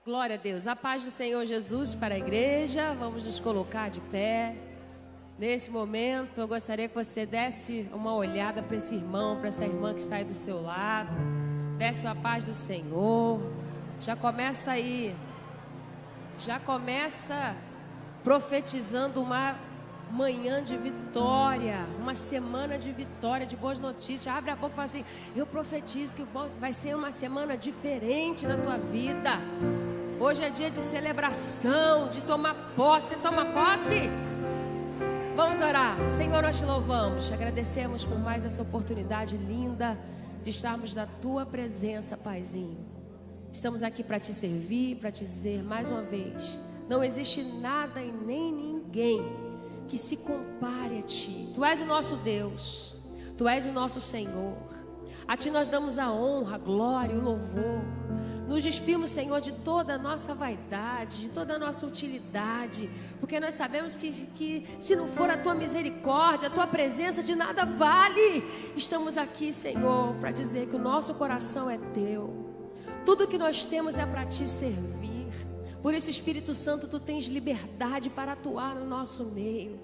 Glória a Deus. A paz do Senhor Jesus para a igreja. Vamos nos colocar de pé. Nesse momento, eu gostaria que você desse uma olhada para esse irmão, para essa irmã que está aí do seu lado. Desse a paz do Senhor. Já começa aí. Já começa profetizando uma manhã de vitória, uma semana de vitória, de boas notícias. Abre a boca e fala assim: eu profetizo que vai ser uma semana diferente na tua vida. Hoje é dia de celebração, de tomar posse. Você toma posse? Vamos orar. Senhor, nós te louvamos, te agradecemos por mais essa oportunidade linda de estarmos na tua presença, Paizinho. Estamos aqui para te servir, para te dizer mais uma vez: não existe nada e nem ninguém que se compare a ti. Tu és o nosso Deus, tu és o nosso Senhor. A ti nós damos a honra, a glória, o louvor. Nos despimos, Senhor, de toda a nossa vaidade, de toda a nossa utilidade, porque nós sabemos que se não for a tua misericórdia, a tua presença, de nada vale. Estamos aqui, Senhor, para dizer que o nosso coração é teu. Tudo que nós temos é para te servir. Por isso, Espírito Santo, tu tens liberdade para atuar no nosso meio.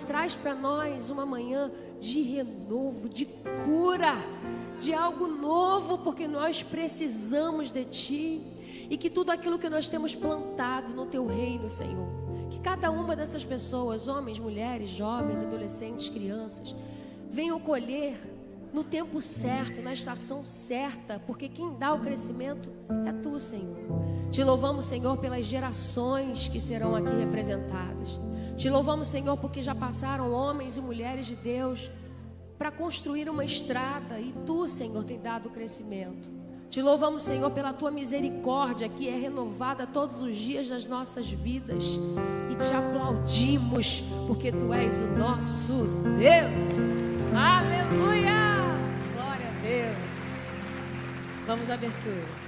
Traz para nós uma manhã de renovo, de cura, de algo novo, porque nós precisamos de ti. E que tudo aquilo que nós temos plantado no teu reino, Senhor, que cada uma dessas pessoas, homens, mulheres, jovens, adolescentes, crianças, venham colher no tempo certo, na estação certa, porque quem dá o crescimento é tu, Senhor. Te louvamos, Senhor, pelas gerações que serão aqui representadas. Te louvamos, Senhor, porque já passaram homens e mulheres de Deus para construir uma estrada, e tu, Senhor, tem dado o crescimento. Te louvamos, Senhor, pela tua misericórdia que é renovada todos os dias das nossas vidas, e te aplaudimos porque tu és o nosso Deus. Aleluia! Glória a Deus. Vamos à abertura.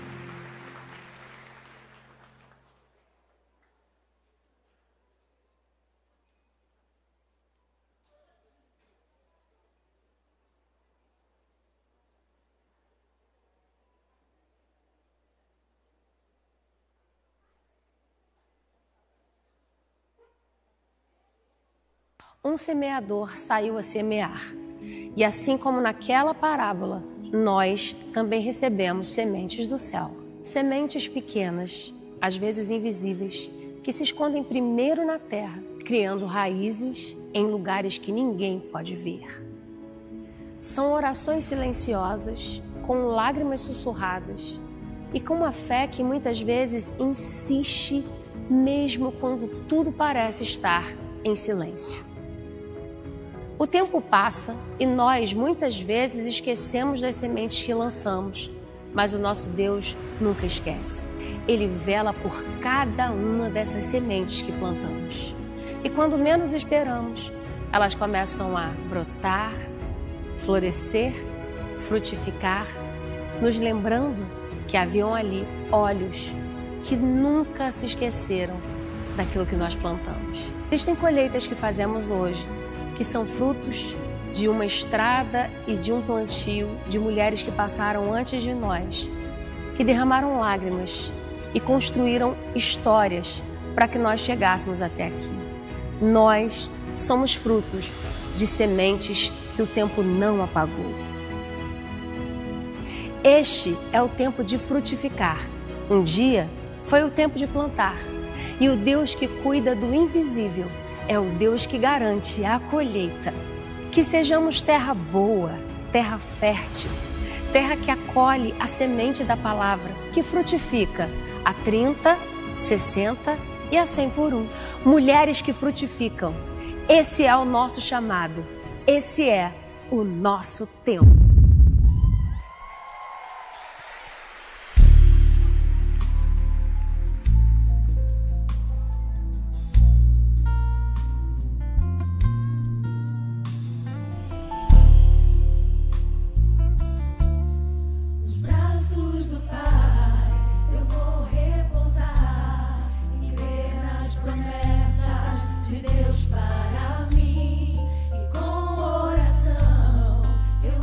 Um semeador saiu a semear, e assim como naquela parábola, nós também recebemos sementes do céu. Sementes pequenas, às vezes invisíveis, que se escondem primeiro na terra, criando raízes em lugares que ninguém pode ver. São orações silenciosas, com lágrimas sussurradas e com uma fé que muitas vezes insiste, mesmo quando tudo parece estar em silêncio. O tempo passa e nós muitas vezes esquecemos das sementes que lançamos, mas o nosso Deus nunca esquece. Ele vela por cada uma dessas sementes que plantamos. E quando menos esperamos, elas começam a brotar, florescer, frutificar, nos lembrando que haviam ali olhos que nunca se esqueceram daquilo que nós plantamos. Existem colheitas que fazemos hoje, que são frutos de uma estrada e de um plantio de mulheres que passaram antes de nós, que derramaram lágrimas e construíram histórias para que nós chegássemos até aqui. Nós somos frutos de sementes que o tempo não apagou. Este é o tempo de frutificar. Um dia foi o tempo de plantar. E o Deus que cuida do invisível é o Deus que garante a colheita. Que sejamos terra boa, terra fértil, terra que acolhe a semente da palavra, que frutifica a 30, 60 e a 100 por um. Mulheres que frutificam. Esse é o nosso chamado. Esse é o nosso tempo. Para mim, e com oração eu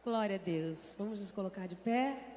Glória a Deus. Vamos nos colocar de pé.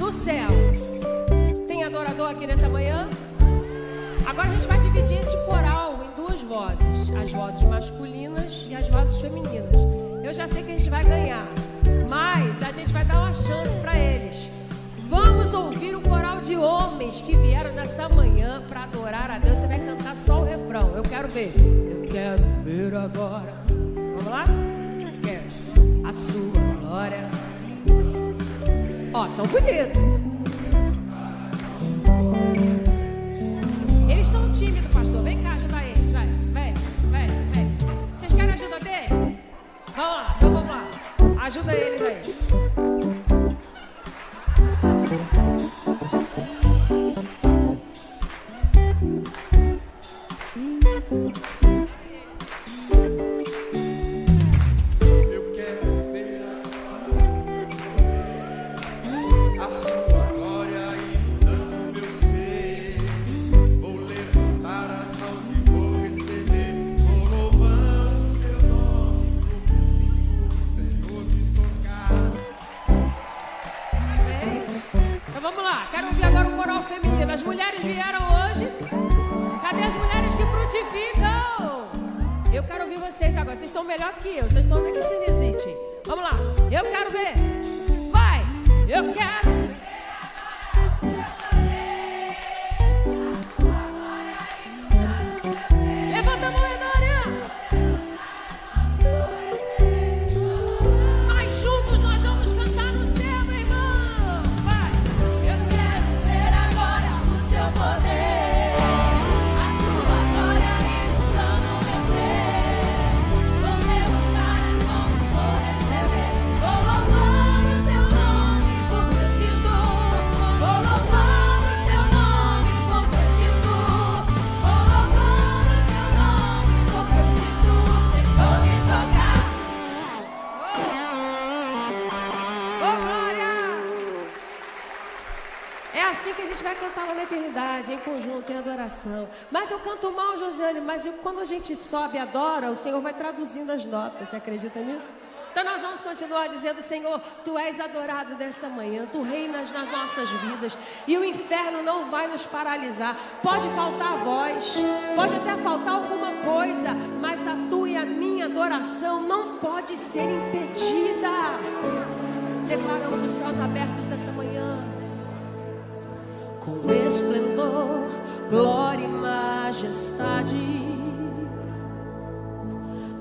do céu. Tem adorador aqui nessa manhã? Agora a gente vai dividir esse coral em duas vozes, as vozes masculinas e as vozes femininas. Eu já sei que a gente vai ganhar, mas a gente vai dar uma chance para eles. Vamos ouvir o coral de homens que vieram nessa manhã para adorar a Deus. Você vai cantar só o refrão. Eu quero ver. Eu quero ver agora. Vamos lá? Quero a sua glória. Ó, tão bonitos. Eles estão tímidos, pastor. Vem cá ajudar eles. Vai, vem. Vocês querem ajuda dele? Vamos lá, então vamos lá. Ajuda eles aí. As mulheres vieram hoje. Cadê as mulheres que frutificam? Eu quero ouvir vocês agora. Vocês estão melhor do que eu. Vocês estão nem que sinusite. Vamos lá. Eu quero ver. Vai. Eu quero. Levanta a mão, Edória. Mas juntos nós vamos cantar no céu, meu irmão. Vai. Eu quero ver agora o seu poder, a sua glória inundando o meu ser. Vou levantar as mãos e vou receber. Vou louvar o seu nome, porque eu sinto. Vou louvar o seu nome, porque eu sinto. Vou louvar o seu nome, porque eu sinto o Senhor me tocar. Oh, glória! É assim que a gente vai cantar lá na eternidade, em conjunto, em adoração. Mas eu canto mal, Josiane, mas quando a gente sobe e adora, o Senhor vai traduzindo as notas. Você acredita nisso? Então nós vamos continuar dizendo: Senhor, Tu és adorado nesta manhã, Tu reinas nas nossas vidas e o inferno não vai nos paralisar. Pode faltar voz, pode até faltar alguma coisa, mas a Tua e a minha adoração não pode ser impedida. Declaramos os céus abertos nessa manhã. Com esplendor, glória e majestade,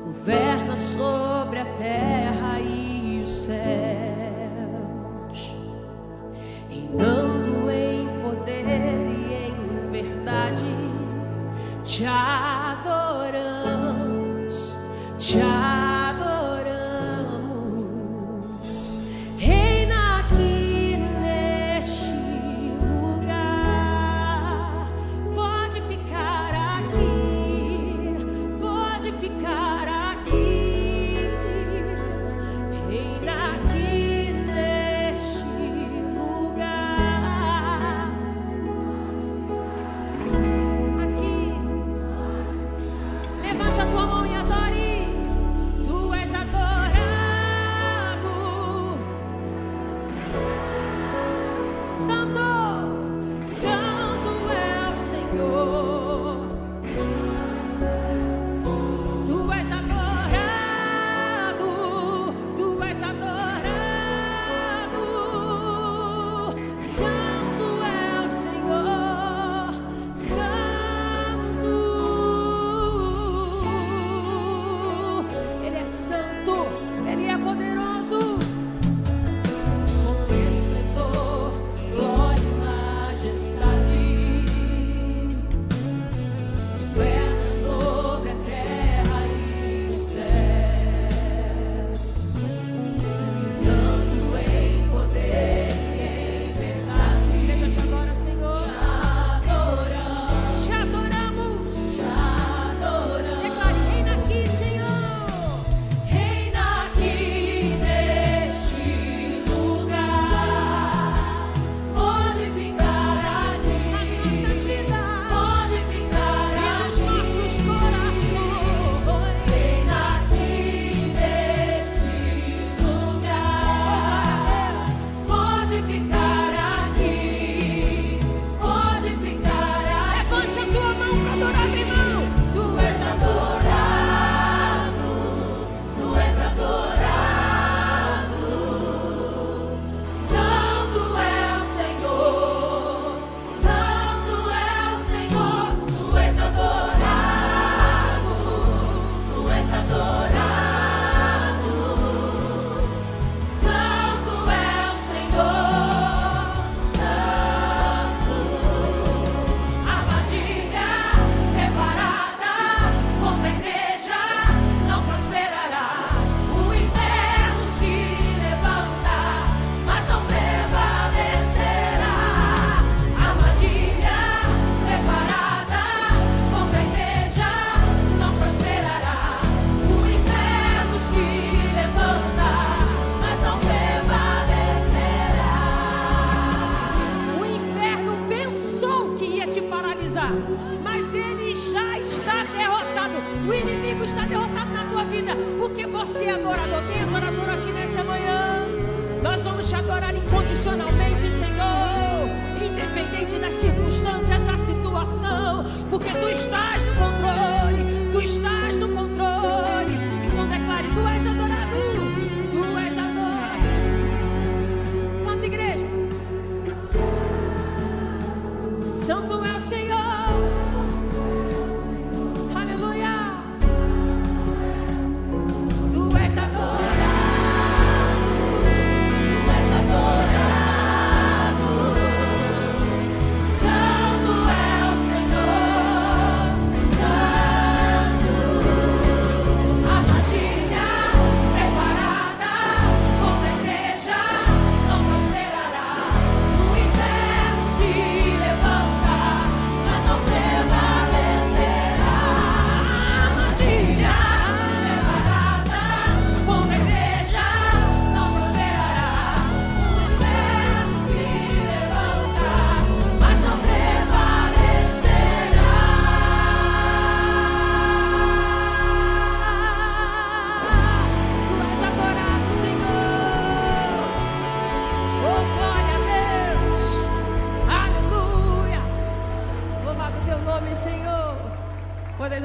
governa sobre a terra e os céus, reinando em poder e em verdade. Te adoramos, te adoramos. Reina aqui neste lugar. Pode ficar aqui, pode ficar aqui. Reina aqui neste lugar. Aqui.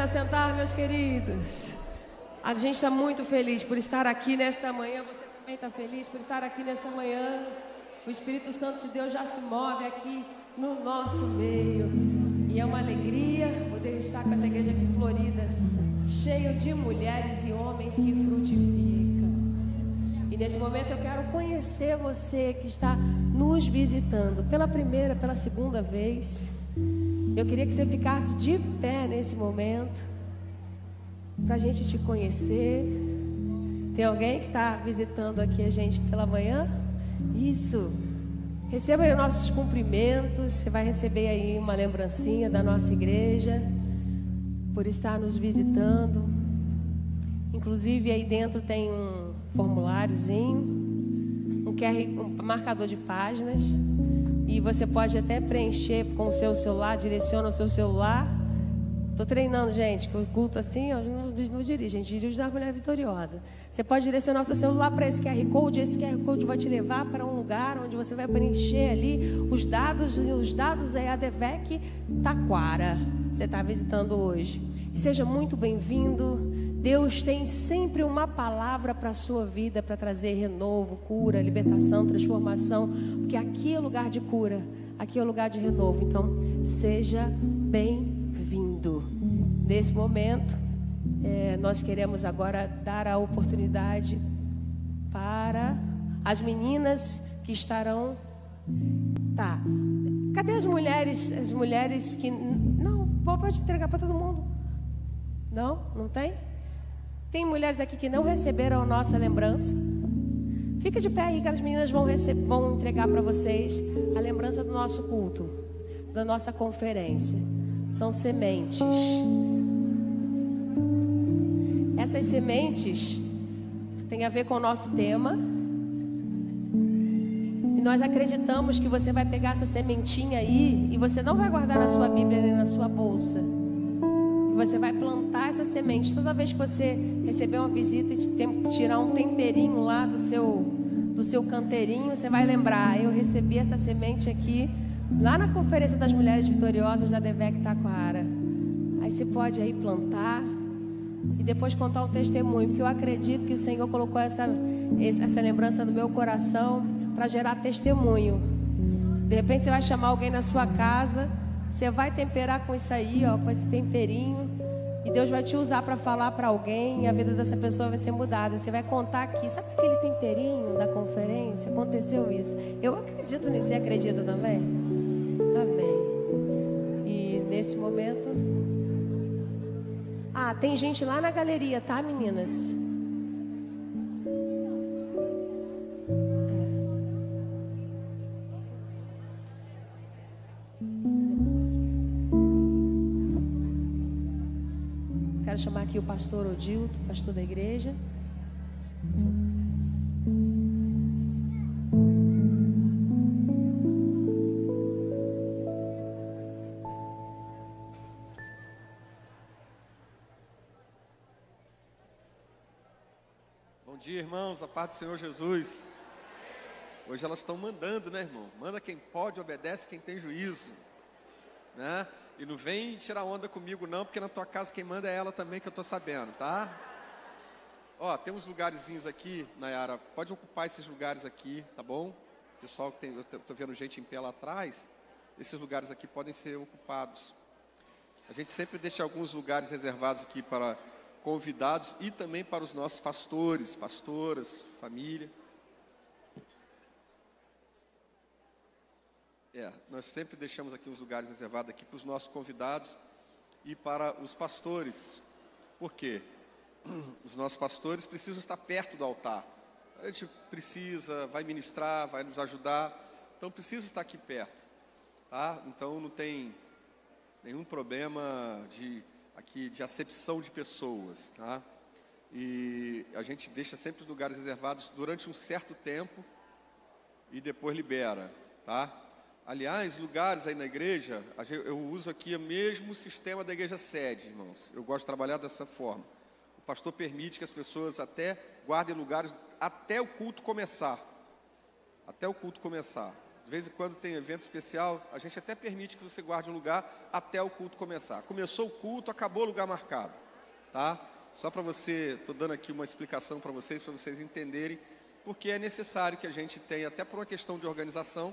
assentar, meus queridos. A gente está muito feliz por estar aqui nesta manhã. Você também está feliz por estar aqui nessa manhã. O Espírito Santo de Deus já se move aqui no nosso meio. E é uma alegria poder estar com essa igreja aqui florida, cheia de mulheres e homens que frutificam. E nesse momento eu quero conhecer você que está nos visitando pela primeira, pela segunda vez. Eu queria que você ficasse de pé nesse momento, para a gente te conhecer. Tem alguém que está visitando aqui a gente pela manhã? Isso. Receba aí os nossos cumprimentos. Você vai receber aí uma lembrancinha da nossa igreja por estar nos visitando. Inclusive aí dentro tem um formuláriozinho, um marcador de páginas, e você pode até preencher com o seu celular, direciona o seu celular. Estou treinando, gente, que o culto assim, eu não dirijo, a gente dirige da Mulher Vitoriosa. Você pode direcionar o seu celular para esse QR Code, esse QR Code vai te levar para um lugar onde você vai preencher ali os dados é a ADVEC Taquara. Você está visitando hoje. E seja muito bem-vindo. Deus tem sempre uma palavra para a sua vida, para trazer renovo, cura, libertação, transformação, porque aqui é lugar de cura, aqui é lugar de renovo. Então, seja bem-vindo. Nesse momento, nós queremos agora dar a oportunidade para as meninas que estarão... Tá, cadê as mulheres? As mulheres que... Não, pode entregar para todo mundo. Não tem? Tem mulheres aqui que não receberam a nossa lembrança. Fica de pé aí que as meninas vão entregar para vocês a lembrança do nosso culto, da nossa conferência. São sementes. Essas sementes têm a ver com o nosso tema. E nós acreditamos que você vai pegar essa sementinha aí e você não vai guardar na sua Bíblia nem na sua bolsa. Você vai plantar essa semente. Toda vez que você receber uma visita e tirar um temperinho lá do seu canteirinho, você vai lembrar: eu recebi essa semente aqui lá na Conferência das Mulheres Vitoriosas da ADVEC Taquara. Aí você pode aí plantar e depois contar um testemunho, porque eu acredito que o Senhor colocou essa lembrança no meu coração para gerar testemunho. De repente você vai chamar alguém na sua casa, você vai temperar com isso aí, ó, com esse temperinho, e Deus vai te usar para falar para alguém, e a vida dessa pessoa vai ser mudada. Você vai contar aqui: sabe aquele temperinho da conferência? Aconteceu isso. Eu acredito nisso. Você acredita também? Amém. E nesse momento... tem gente lá na galeria, tá, meninas? Quero chamar aqui o pastor Odilto, pastor da igreja. Bom dia, irmãos, a paz do Senhor Jesus. Hoje elas estão mandando, né, irmão? Manda quem pode, obedece quem tem juízo, né? E não vem tirar onda comigo não, porque na tua casa quem manda é ela também, que eu tô sabendo, tá? Ó, tem uns lugarzinhos aqui, Nayara, pode ocupar esses lugares aqui, tá bom? Pessoal, eu tô vendo gente em pé lá atrás, esses lugares aqui podem ser ocupados. A gente sempre deixa alguns lugares reservados aqui para convidados e também para os nossos pastores, pastoras, família. Nós sempre deixamos aqui uns lugares reservados aqui para os nossos convidados e para os pastores. Por quê? Os nossos pastores precisam estar perto do altar. A gente precisa, vai ministrar, vai nos ajudar, então precisa estar aqui perto, tá? Então não tem nenhum problema de acepção de pessoas, tá? E a gente deixa sempre os lugares reservados durante um certo tempo e depois libera, tá? Aliás, lugares aí na igreja, eu uso aqui o mesmo sistema da igreja sede, irmãos. Eu gosto de trabalhar dessa forma. O pastor permite que as pessoas até guardem lugares até o culto começar. Até o culto começar. De vez em quando tem evento especial, a gente até permite que você guarde um lugar até o culto começar. Começou o culto, acabou o lugar marcado, tá? Só para você, estou dando aqui uma explicação para vocês entenderem, porque é necessário que a gente tenha, até por uma questão de organização,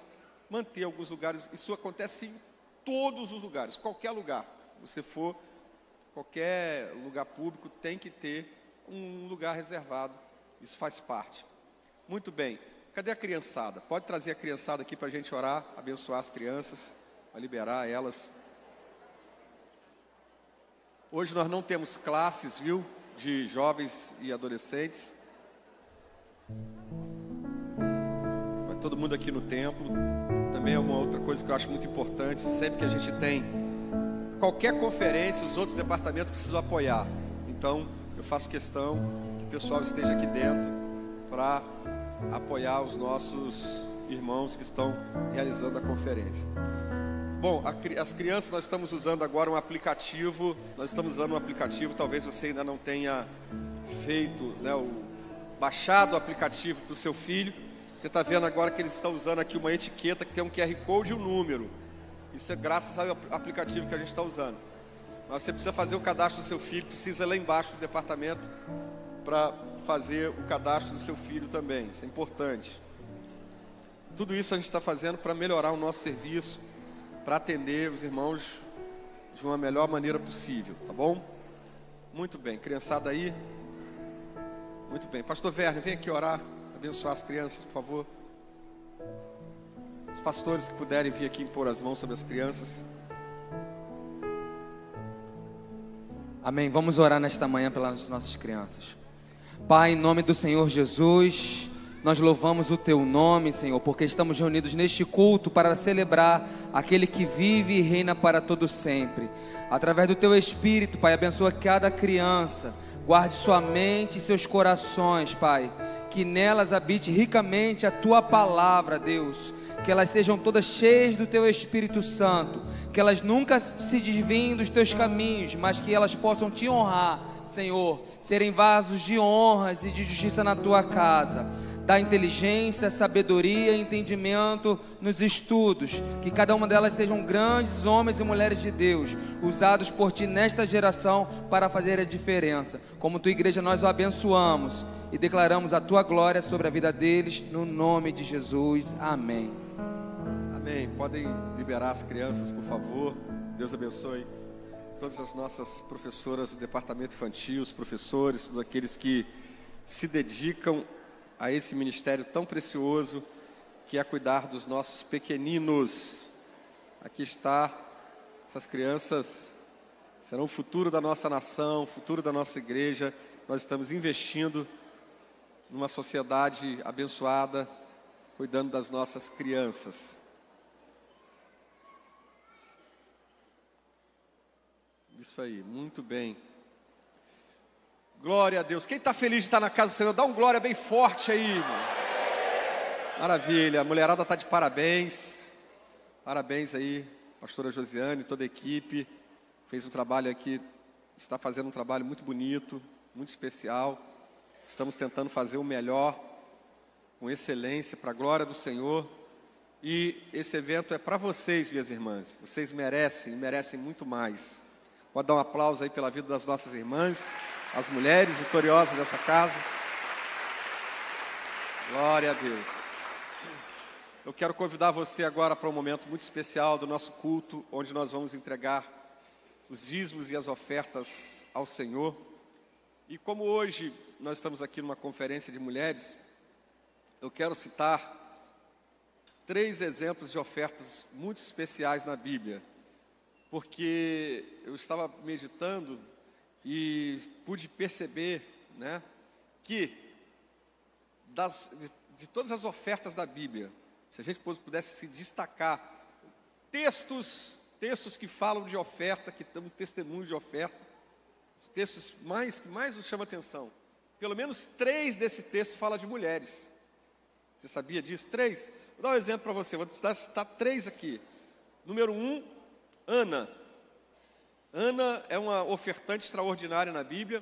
manter alguns lugares. Isso acontece em todos os lugares, qualquer lugar. Você for, qualquer lugar público tem que ter um lugar reservado. Isso faz parte. Muito bem. Cadê a criançada? Pode trazer a criançada aqui para a gente orar, abençoar as crianças, para liberar elas. Hoje nós não temos classes, viu, de jovens e adolescentes. Vai todo mundo aqui no templo. Também é uma outra coisa que eu acho muito importante. Sempre que a gente tem qualquer conferência, os outros departamentos precisam apoiar. Então, eu faço questão que o pessoal esteja aqui dentro para apoiar os nossos irmãos que estão realizando a conferência. Bom, as crianças, nós estamos usando agora um aplicativo. Talvez você ainda não tenha feito, né, baixado o aplicativo para o seu filho. Você está vendo agora que eles estão usando aqui uma etiqueta que tem um QR Code e um número. Isso é graças ao aplicativo que a gente está usando. Mas você precisa fazer o cadastro do seu filho, precisa ir lá embaixo do departamento para fazer o cadastro do seu filho também. Isso é importante. Tudo isso a gente está fazendo para melhorar o nosso serviço, para atender os irmãos de uma melhor maneira possível, tá bom? Muito bem, criançada aí. Muito bem, pastor Werner, vem aqui orar, abençoar as crianças, por favor. Os pastores que puderem vir aqui impor as mãos sobre as crianças. Amém, vamos orar nesta manhã pelas nossas crianças. Pai, em nome do Senhor Jesus, nós louvamos o Teu nome, Senhor, porque estamos reunidos neste culto para celebrar aquele que vive e reina para todo sempre. Através do Teu Espírito, Pai, abençoa cada criança, guarde sua mente e seus corações, Pai, que nelas habite ricamente a Tua palavra, Deus, que elas sejam todas cheias do Teu Espírito Santo, que elas nunca se desviem dos Teus caminhos, mas que elas possam Te honrar, Senhor, serem vasos de honras e de justiça na Tua casa. Dá inteligência, sabedoria e entendimento nos estudos, que cada uma delas sejam grandes homens e mulheres de Deus, usados por Ti nesta geração para fazer a diferença. Como Tua igreja, nós o abençoamos e declaramos a Tua glória sobre a vida deles, no nome de Jesus, amém. Amém, podem liberar as crianças, por favor. Deus abençoe todas as nossas professoras do departamento infantil, os professores, todos aqueles que se dedicam a esse ministério tão precioso que é cuidar dos nossos pequeninos. Aqui está, essas crianças serão o futuro da nossa nação, o futuro da nossa igreja. Nós estamos investindo numa sociedade abençoada, cuidando das nossas crianças. Isso aí, muito bem. Glória a Deus. Quem está feliz de estar na casa do Senhor, dá um glória bem forte aí, irmão. Maravilha, a mulherada está de parabéns. Parabéns aí, pastora Josiane, toda a equipe. Fez um trabalho aqui, está fazendo um trabalho muito bonito, muito especial. Estamos tentando fazer o melhor, com excelência, para a glória do Senhor. E esse evento é para vocês, minhas irmãs. Vocês merecem muito mais. Pode dar um aplauso aí pela vida das nossas irmãs, as mulheres vitoriosas dessa casa. Glória a Deus. Eu quero convidar você agora para um momento muito especial do nosso culto, onde nós vamos entregar os dízimos e as ofertas ao Senhor. E como hoje nós estamos aqui numa conferência de mulheres, eu quero citar 3 exemplos de ofertas muito especiais na Bíblia, porque eu estava meditando e pude perceber, né, que de todas as ofertas da Bíblia, se a gente pudesse se destacar textos que falam de oferta, que dão um testemunho de oferta, os textos que mais nos chamam a atenção, pelo menos 3 desses textos falam de mulheres. Você sabia disso? 3? Vou dar um exemplo para você, vou citar 3 aqui. Número 1, Ana. Ana é uma ofertante extraordinária na Bíblia,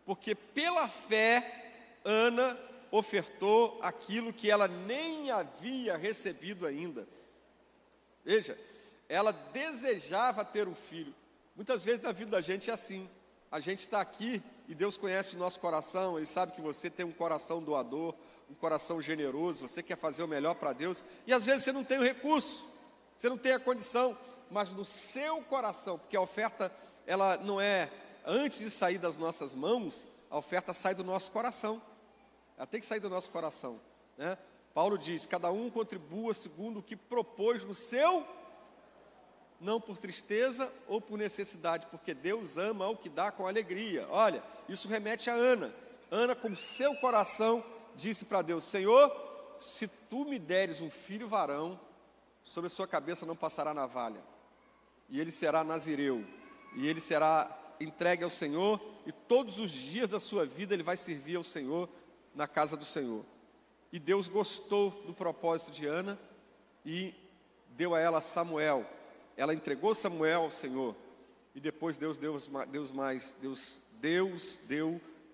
porque pela fé, Ana ofertou aquilo que ela nem havia recebido ainda. Veja, ela desejava ter um filho. Muitas vezes na vida da gente é assim. A gente está aqui e Deus conhece o nosso coração, Ele sabe que você tem um coração doador, um coração generoso, você quer fazer o melhor para Deus, e às vezes você não tem o recurso, você não tem a condição, mas no seu coração, porque a oferta, ela não é, antes de sair das nossas mãos, a oferta sai do nosso coração, ela tem que sair do nosso coração, né? Paulo diz, cada um contribua segundo o que propôs no seu, não por tristeza ou por necessidade, porque Deus ama o que dá com alegria. Olha, isso remete a Ana. Ana, com seu coração, disse para Deus, Senhor, se tu me deres um filho varão, sobre a sua cabeça não passará navalha, e ele será nazireu, e ele será entregue ao Senhor, e todos os dias da sua vida ele vai servir ao Senhor na casa do Senhor. E Deus gostou do propósito de Ana e deu a ela Samuel. Ela entregou Samuel ao Senhor, e depois Deus deu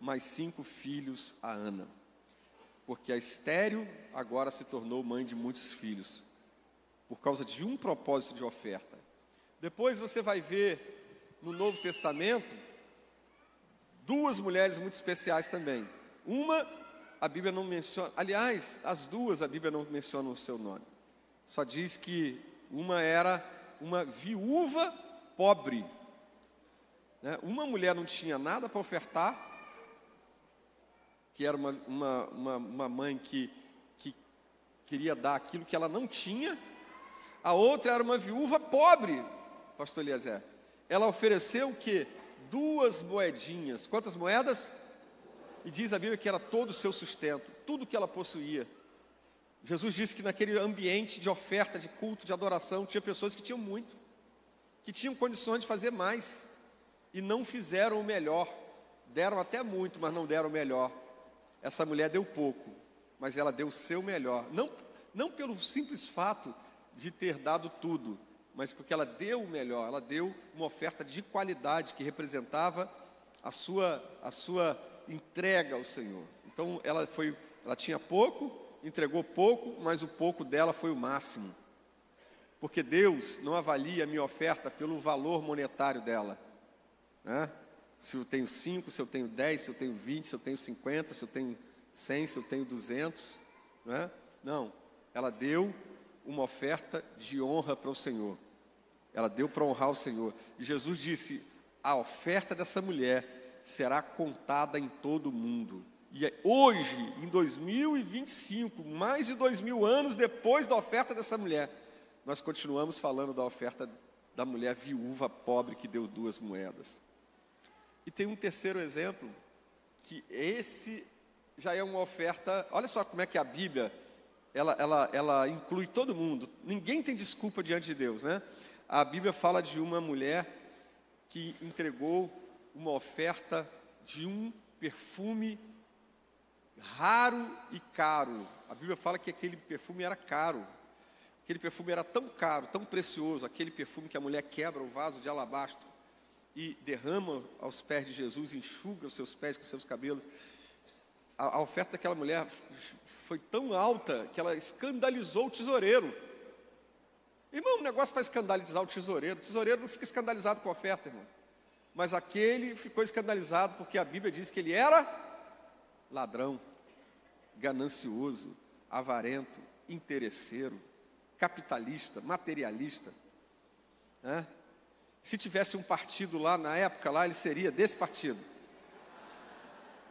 mais 5 filhos a Ana, porque a estéril agora se tornou mãe de muitos filhos, por causa de um propósito de oferta. Depois você vai ver no Novo Testamento 2 mulheres muito especiais também. Uma, a Bíblia não menciona, aliás, as 2 a Bíblia não menciona o seu nome, só diz que uma era uma viúva pobre, né? Uma mulher não tinha nada para ofertar, que era uma mãe que queria dar aquilo que ela não tinha. A outra era uma viúva pobre, pastor Eliezer. Ela ofereceu o quê? 2 moedinhas. Quantas moedas? E diz a Bíblia que era todo o seu sustento, tudo que ela possuía. Jesus disse que naquele ambiente de oferta, de culto, de adoração, tinha pessoas que tinham muito, que tinham condições de fazer mais, e não fizeram o melhor. Deram até muito, mas não deram o melhor. Essa mulher deu pouco, mas ela deu o seu melhor. Não pelo simples fato de ter dado tudo, mas porque ela deu o melhor. Ela deu uma oferta de qualidade que representava a sua entrega ao Senhor. Então ela tinha pouco, entregou pouco, mas o pouco dela foi o máximo. Porque Deus não avalia a minha oferta pelo valor monetário dela, né? Se eu tenho 5, se eu tenho 10, se eu tenho 20, se eu tenho 50, se eu tenho 100, se eu tenho 200, né? Não, ela deu uma oferta de honra para o Senhor. Ela deu para honrar o Senhor. E Jesus disse, a oferta dessa mulher será contada em todo o mundo. E hoje, em 2025, mais de 2000 anos depois da oferta dessa mulher, nós continuamos falando da oferta da mulher viúva pobre que deu 2 moedas. E tem um terceiro exemplo, que esse já é uma oferta. Olha só como é que a Bíblia, ela inclui todo mundo. Ninguém tem desculpa diante de Deus, né? A Bíblia fala de uma mulher que entregou uma oferta de um perfume raro e caro. A Bíblia fala que aquele perfume era caro. Aquele perfume era tão caro, tão precioso, aquele perfume que a mulher quebra o vaso de alabastro e derrama aos pés de Jesus, enxuga os seus pés com os seus cabelos. A oferta daquela mulher foi tão alta que ela escandalizou o tesoureiro. Irmão, um negócio para escandalizar o tesoureiro não fica escandalizado com a oferta, irmão. Mas aquele ficou escandalizado porque a Bíblia diz que ele era ladrão, ganancioso, avarento, interesseiro, capitalista, materialista, né? Se tivesse um partido lá na época, lá ele seria desse partido,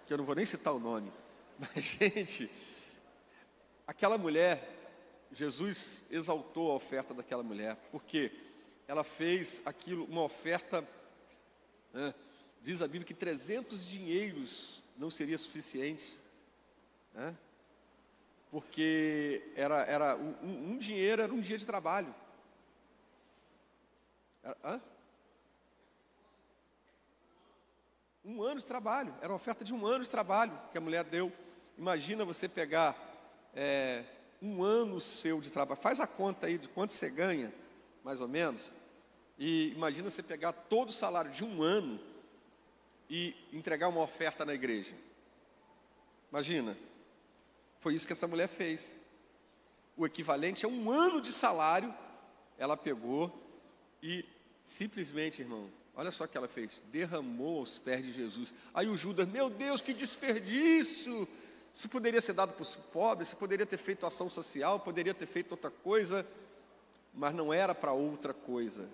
que eu não vou nem citar o nome. Mas, gente, aquela mulher, Jesus exaltou a oferta daquela mulher, porque ela fez aquilo, uma oferta, né? Diz a Bíblia que 300 dinheiros não seria suficiente, né? Porque um dinheiro era um dia de trabalho. Um ano de trabalho, era uma oferta de 1 ano de trabalho que a mulher deu. Imagina você pegar 1 ano seu de trabalho, faz a conta aí de quanto você ganha, mais ou menos, e imagina você pegar todo o salário de 1 ano e entregar uma oferta na igreja. Imagina, Foi isso que essa mulher fez. O equivalente a 1 ano de salário, ela pegou e simplesmente, irmão, olha só o que ela fez, derramou aos pés de Jesus. Aí o Judas, meu Deus, que desperdício! Isso poderia ser dado para os pobres, isso poderia ter feito ação social, poderia ter feito outra coisa, mas não era para outra coisa.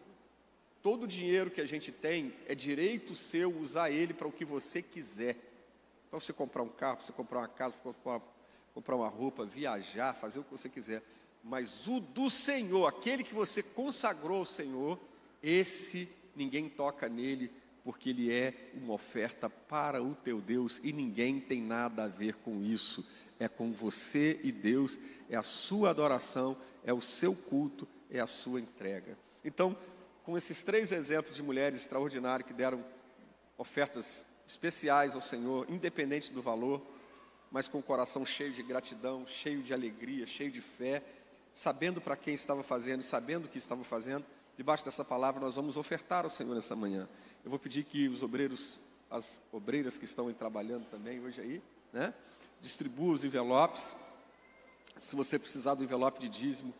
Todo o dinheiro que a gente tem é direito seu usar ele para o que você quiser. Para você comprar um carro, para você comprar uma casa, para comprar uma roupa, viajar, fazer o que você quiser. Mas o do Senhor, aquele que você consagrou ao Senhor, esse ninguém toca nele, porque ele é uma oferta para o teu Deus e ninguém tem nada a ver com isso. É com você e Deus, é a sua adoração, é o seu culto, é a sua entrega. Então, com esses 3 exemplos de mulheres extraordinárias que deram ofertas especiais ao Senhor, independente do valor, mas com o coração cheio de gratidão, cheio de alegria, cheio de fé, sabendo para quem estava fazendo, sabendo o que estava fazendo, debaixo dessa palavra nós vamos ofertar ao Senhor nessa manhã. Eu vou pedir que os obreiros, as obreiras que estão aí trabalhando também hoje aí, né, distribuam os envelopes. Se você precisar do envelope de dízimo,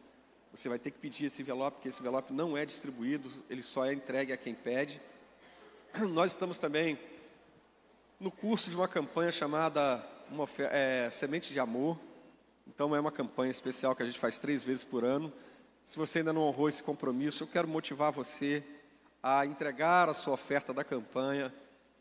você vai ter que pedir esse envelope, porque esse envelope não é distribuído, ele só é entregue a quem pede. Nós estamos também no curso de uma campanha chamada Semente de Amor. Então é uma campanha especial que a gente faz 3 vezes por ano. Se você ainda não honrou esse compromisso, eu quero motivar você a entregar a sua oferta da campanha.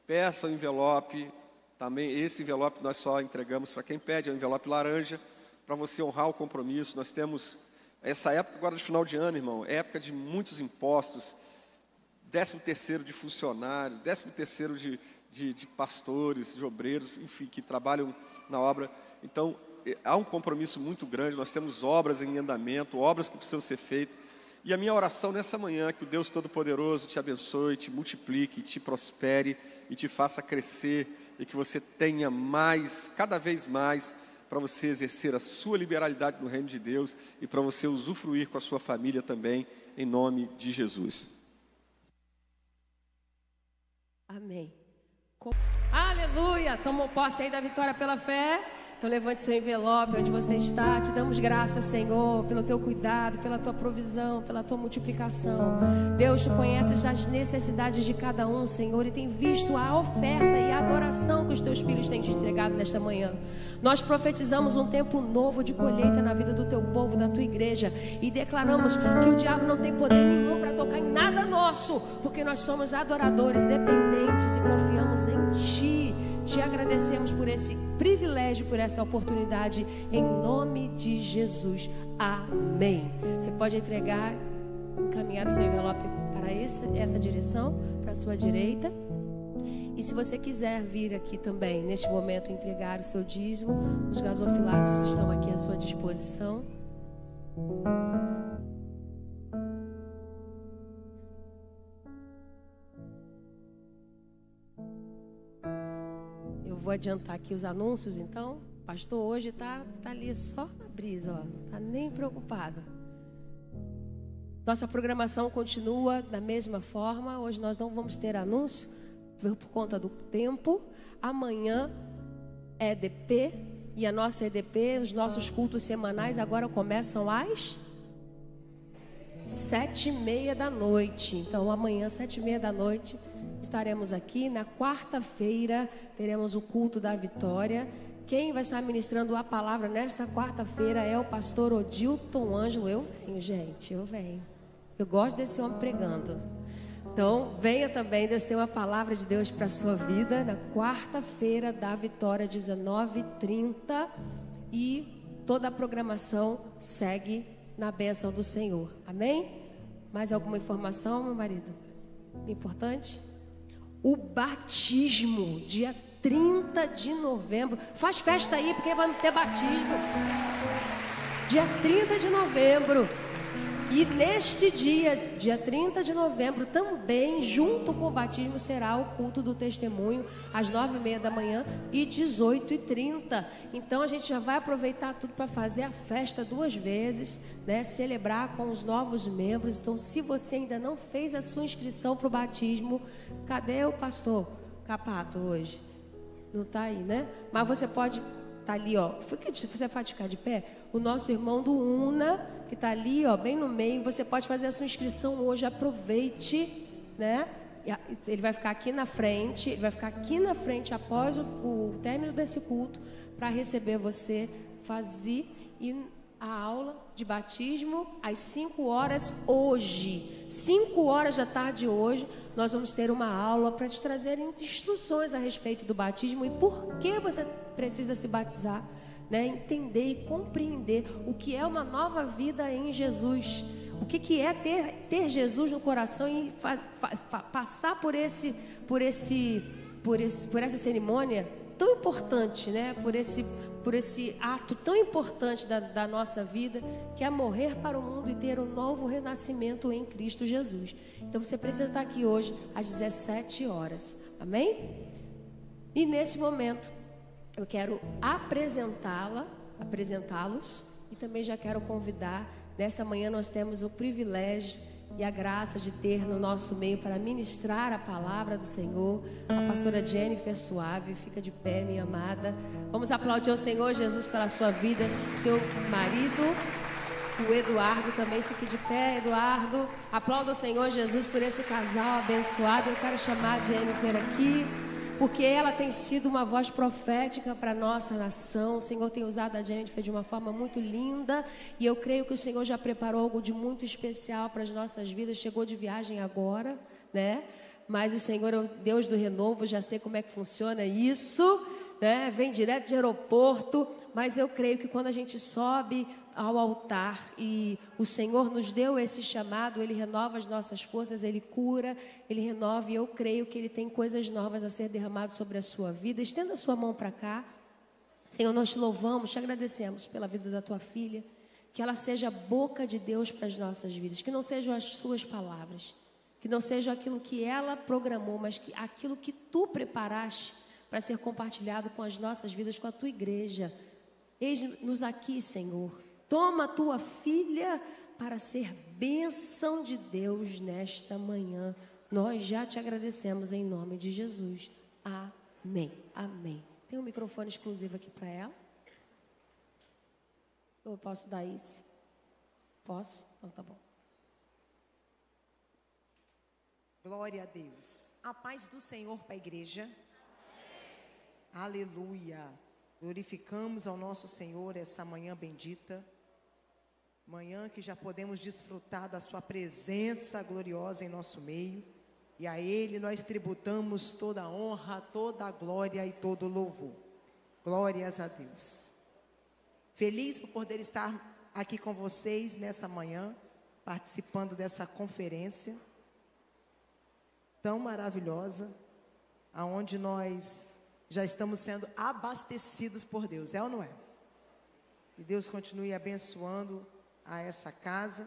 Peça o envelope, também esse envelope nós só entregamos para quem pede, é o envelope laranja, para você honrar o compromisso. Nós temos essa época agora de final de ano, irmão, é época de muitos impostos, 13º de funcionários, 13º de pastores, de obreiros, enfim, que trabalham na obra. Então, há um compromisso muito grande, nós temos obras em andamento, obras que precisam ser feitas. E a minha oração nessa manhã é que o Deus Todo-Poderoso te abençoe, te multiplique, te prospere e te faça crescer, e que você tenha mais, cada vez mais, para você exercer a sua liberalidade no reino de Deus e para você usufruir com a sua família também, em nome de Jesus. Amém. Aleluia! Tomou posse aí da vitória pela fé? Então levante seu envelope onde você está. Te damos graças, Senhor, pelo teu cuidado, pela tua provisão, pela tua multiplicação. Deus, tu conheces as necessidades de cada um, Senhor, e tem visto a oferta e a adoração que os teus filhos têm te entregado nesta manhã. Nós profetizamos um tempo novo de colheita na vida do teu povo, da tua igreja, e declaramos que o diabo não tem poder nenhum para tocar em nada nosso, porque nós somos adoradores, dependentes e confiamos em Ti. Te agradecemos por esse privilégio, por essa oportunidade, em nome de Jesus. Amém. Você pode encaminhar o seu envelope para essa direção, para a sua direita. E se você quiser vir aqui também, neste momento, entregar o seu dízimo, os gasofilácios estão aqui à sua disposição. Vou adiantar aqui os anúncios, então. O pastor hoje tá ali só na brisa, ó. Não tá nem preocupado. Nossa programação continua da mesma forma. Hoje nós não vamos ter anúncio por conta do tempo. Amanhã é EDP e a nossa EDP, os nossos cultos semanais agora começam às 7h30 da noite. Então amanhã, 7h30 da noite, estaremos aqui. Na quarta-feira teremos o culto da vitória. Quem vai estar ministrando a palavra nesta quarta-feira é o pastor Odilton Ângelo. Eu venho, gente, eu venho. Eu gosto desse homem pregando. Então, venha também, Deus tem uma palavra de Deus para a sua vida. Na quarta-feira da vitória, 19h30. E toda a programação segue na bênção do Senhor. Amém? Mais alguma informação, meu marido? Importante? O batismo, dia 30 de novembro. Faz festa aí, porque vai ter batismo. Dia 30 de novembro. E neste dia 30 de novembro, também, junto com o batismo, será o culto do testemunho, às 9h30 da manhã e 18h30. Então, a gente já vai aproveitar tudo para fazer a festa 2 vezes, né? Celebrar com os novos membros. Então, se você ainda não fez a sua inscrição para o batismo, cadê o pastor Capato hoje? Não está aí, né? Mas você pode tá ali, ó. Você pode ficar de pé? O nosso irmão do UNA, que tá ali, ó, bem no meio. Você pode fazer a sua inscrição hoje. Aproveite, né? Ele vai ficar aqui na frente. Ele vai ficar aqui na frente após o término desse culto para receber você, fazer a aula de batismo às 5 horas hoje. 5 horas da tarde hoje, nós vamos ter uma aula para te trazer instruções a respeito do batismo e por que você precisa se batizar, né? Entender e compreender o que é uma nova vida em Jesus. O que é ter Jesus no coração e passar por essa cerimônia tão importante, né? Por esse ato tão importante da nossa vida, que é morrer para o mundo e ter um novo renascimento em Cristo Jesus. Então você precisa estar aqui hoje às 17 horas, amém? E nesse momento eu quero apresentá-los e também já quero convidar. Nesta manhã nós temos o privilégio e a graça de ter no nosso meio para ministrar a palavra do Senhor, a pastora Jennifer Suave. Fica de pé, minha amada. Vamos aplaudir ao Senhor Jesus pela sua vida, seu marido, o Eduardo também. Fique de pé, Eduardo. Aplauda o Senhor Jesus por esse casal abençoado. Eu quero chamar a Jennifer aqui, porque ela tem sido uma voz profética para a nossa nação. O Senhor tem usado a Jennifer de uma forma muito linda, e eu creio que o Senhor já preparou algo de muito especial para as nossas vidas. Chegou de viagem agora, né? Mas o Senhor é o Deus do renovo, já sei como é que funciona isso, né? Vem direto de aeroporto, mas eu creio que quando a gente sobe ao altar e o Senhor nos deu esse chamado, Ele renova as nossas forças, Ele cura, Ele renova, e eu creio que Ele tem coisas novas a ser derramadas sobre a sua vida. Estenda a sua mão para cá. Senhor, nós te louvamos, te agradecemos pela vida da tua filha, que ela seja a boca de Deus para as nossas vidas, que não sejam as suas palavras, que não seja aquilo que ela programou, mas que aquilo que tu preparaste para ser compartilhado com as nossas vidas, com a tua igreja. Eis-nos aqui, Senhor. Toma a tua filha para ser bênção de Deus nesta manhã. Nós já te agradecemos em nome de Jesus. Amém. Amém. Tem um microfone exclusivo aqui para ela? Eu posso dar isso? Posso? Então tá bom. Glória a Deus. A paz do Senhor para a igreja. Amém. Aleluia. Glorificamos ao nosso Senhor essa manhã bendita. Manhã que já podemos desfrutar da sua presença gloriosa em nosso meio. E a Ele nós tributamos toda a honra, toda a glória e todo o louvor. Glórias a Deus. Feliz por poder estar aqui com vocês nessa manhã, participando dessa conferência tão maravilhosa, aonde nós já estamos sendo abastecidos por Deus, é ou não é? Que Deus continue abençoando a essa casa.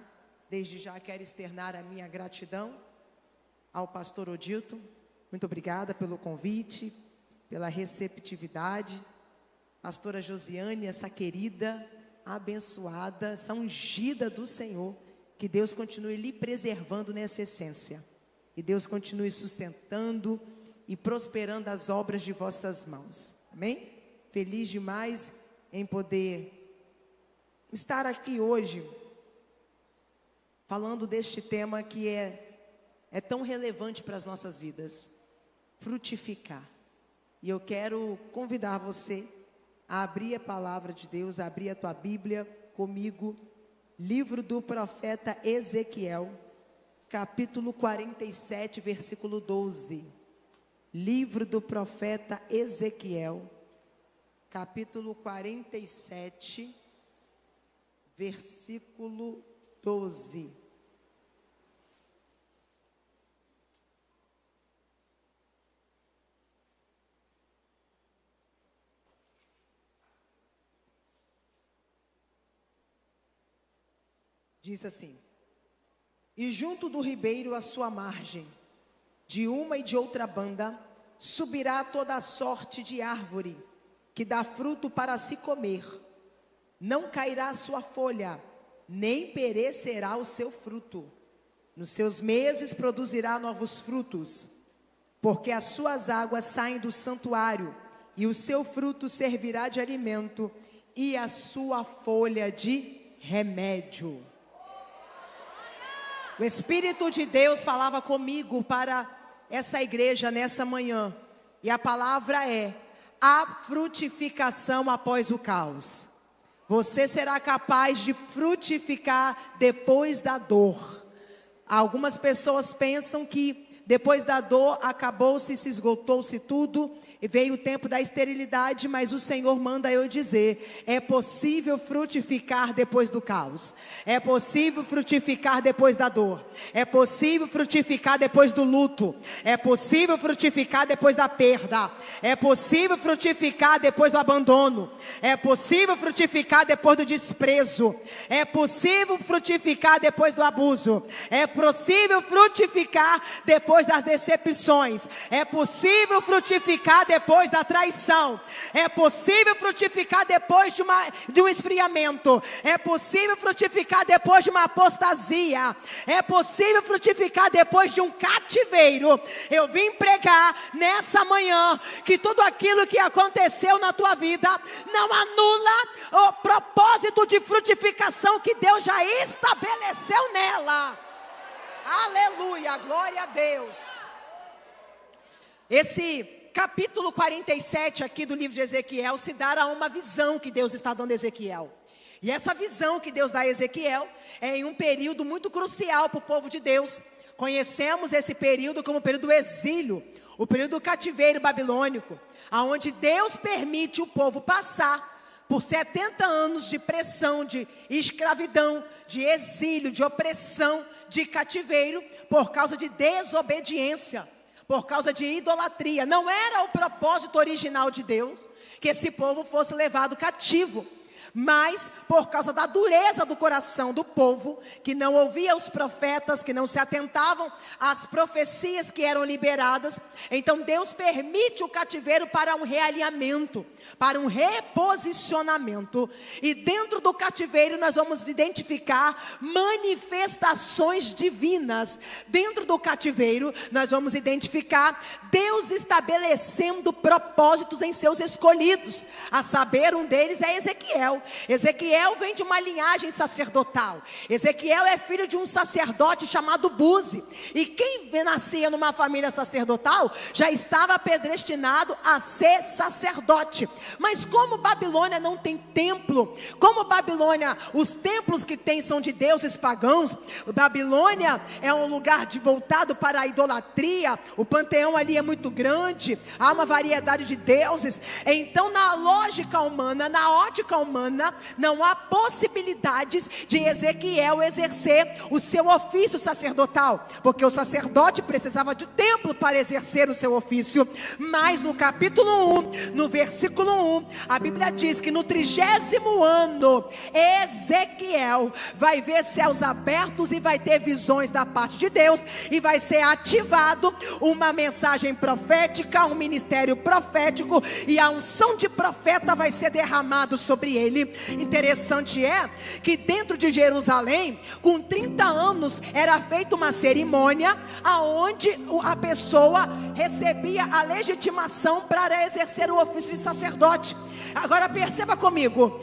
Desde já quero externar a minha gratidão ao pastor Odilton. Muito obrigada pelo convite, pela receptividade. Pastora Josiane, essa querida, abençoada, essa ungida do Senhor. Que Deus continue lhe preservando nessa essência. Que Deus continue sustentando e prosperando as obras de vossas mãos. Amém? Feliz demais em poder estar aqui hoje falando deste tema que é tão relevante para as nossas vidas: frutificar. E eu quero convidar você a abrir a palavra de Deus, a abrir a tua Bíblia comigo, livro do profeta Ezequiel, capítulo 47, versículo 12. Livro do profeta Ezequiel, capítulo 47, versículo 12. Diz assim: e junto do ribeiro à sua margem, de uma e de outra banda, subirá toda a sorte de árvore, que dá fruto para se comer. Não cairá a sua folha, nem perecerá o seu fruto. Nos seus meses produzirá novos frutos, porque as suas águas saem do santuário e o seu fruto servirá de alimento, e a sua folha de remédio. O Espírito de Deus falava comigo para essa igreja nessa manhã, e a palavra é: a frutificação após o caos. Você será capaz de frutificar depois da dor. Algumas pessoas pensam que depois da dor acabou-se, se esgotou-se tudo, e veio o tempo da esterilidade, mas o Senhor manda eu dizer: é possível frutificar depois do caos, é possível frutificar depois da dor, é possível frutificar depois do luto, é possível frutificar depois da perda, é possível frutificar depois do abandono, é possível frutificar depois do desprezo, é possível frutificar depois do abuso, é possível frutificar depois das decepções, é possível frutificar depois da traição, é possível frutificar depois de um esfriamento, é possível frutificar depois de uma apostasia, é possível frutificar depois de um cativeiro. Eu vim pregar nessa manhã que tudo aquilo que aconteceu na tua vida não anula o propósito de frutificação que Deus já estabeleceu nela. Aleluia, glória a Deus. Esse capítulo 47 aqui do livro de Ezequiel se dá a uma visão que Deus está dando a Ezequiel. E essa visão que Deus dá a Ezequiel é em um período muito crucial para o povo de Deus. Conhecemos esse período como o período do exílio, o período do cativeiro babilônico, aonde Deus permite o povo passar por 70 anos de pressão, de escravidão, de exílio, de opressão, de cativeiro, por causa de desobediência, por causa de idolatria. Não era o propósito original de Deus que esse povo fosse levado cativo, mas por causa da dureza do coração do povo, que não ouvia os profetas, que não se atentavam às profecias que eram liberadas, então Deus permite o cativeiro para um realinhamento, para um reposicionamento. E dentro do cativeiro nós vamos identificar manifestações divinas. Dentro do cativeiro nós vamos identificar Deus estabelecendo propósitos em seus escolhidos, a saber, um deles é Ezequiel. Ezequiel vem de uma linhagem sacerdotal. Ezequiel é filho de um sacerdote chamado Buzi, e quem nascia numa família sacerdotal já estava predestinado a ser sacerdote. Mas como Babilônia não tem templo, como Babilônia, os templos que tem são de deuses pagãos, Babilônia é um lugar voltado para a idolatria, o panteão ali é muito grande, há uma variedade de deuses. Então, na lógica humana, na ótica humana, não há possibilidades de Ezequiel exercer o seu ofício sacerdotal, porque o sacerdote precisava de templo para exercer o seu ofício. Mas no capítulo 1, no versículo 1, a Bíblia diz que no 30º ano, Ezequiel vai ver céus abertos e vai ter visões da parte de Deus, e vai ser ativado uma mensagem profética, um ministério profético, e a unção de profeta vai ser derramado sobre ele. Interessante é que dentro de Jerusalém, com 30 anos, era feita uma cerimônia aonde a pessoa recebia a legitimação para exercer o ofício de sacerdote. Agora perceba comigo,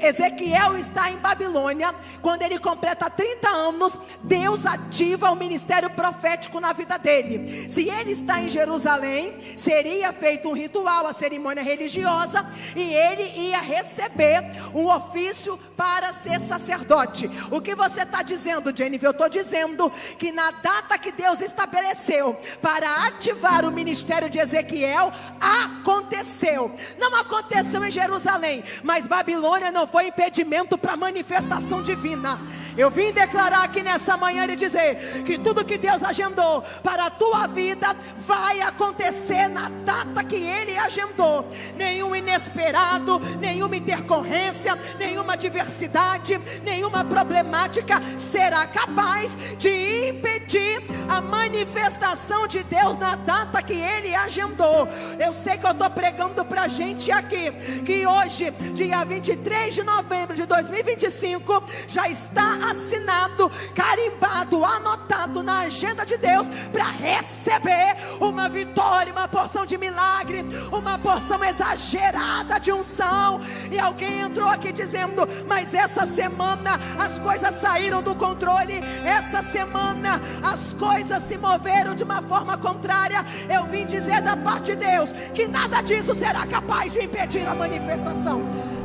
Ezequiel está em Babilônia. Quando ele completa 30 anos, Deus ativa o ministério profético na vida dele. Se ele está em Jerusalém, seria feito um ritual, a cerimônia religiosa, e ele ia receber um ofício para ser sacerdote. O que você está dizendo, Jennifer? Eu estou dizendo que na data que Deus estabeleceu para ativar o ministério de Ezequiel, aconteceu. Não aconteceu em Jerusalém, mas Babilônia não foi impedimento para a manifestação divina. Eu vim declarar aqui nessa manhã e dizer que tudo que Deus agendou para a tua vida vai acontecer na data que Ele agendou. Nenhum inesperado, nenhuma intercorrência, nenhuma adversidade, nenhuma problemática será capaz de impedir a manifestação de Deus na data que Ele agendou. Eu sei que eu estou pregando para a gente aqui, que hoje, dia 23 de novembro de 2025, já está assinado, carimbado, anotado anotado na agenda de Deus para receber uma vitória, uma porção de milagre, uma porção exagerada de unção. E alguém entrou aqui dizendo: mas essa semana as coisas saíram do controle, essa semana as coisas se moveram de uma forma contrária. Eu vim dizer da parte de Deus que nada disso será capaz de impedir a manifestação.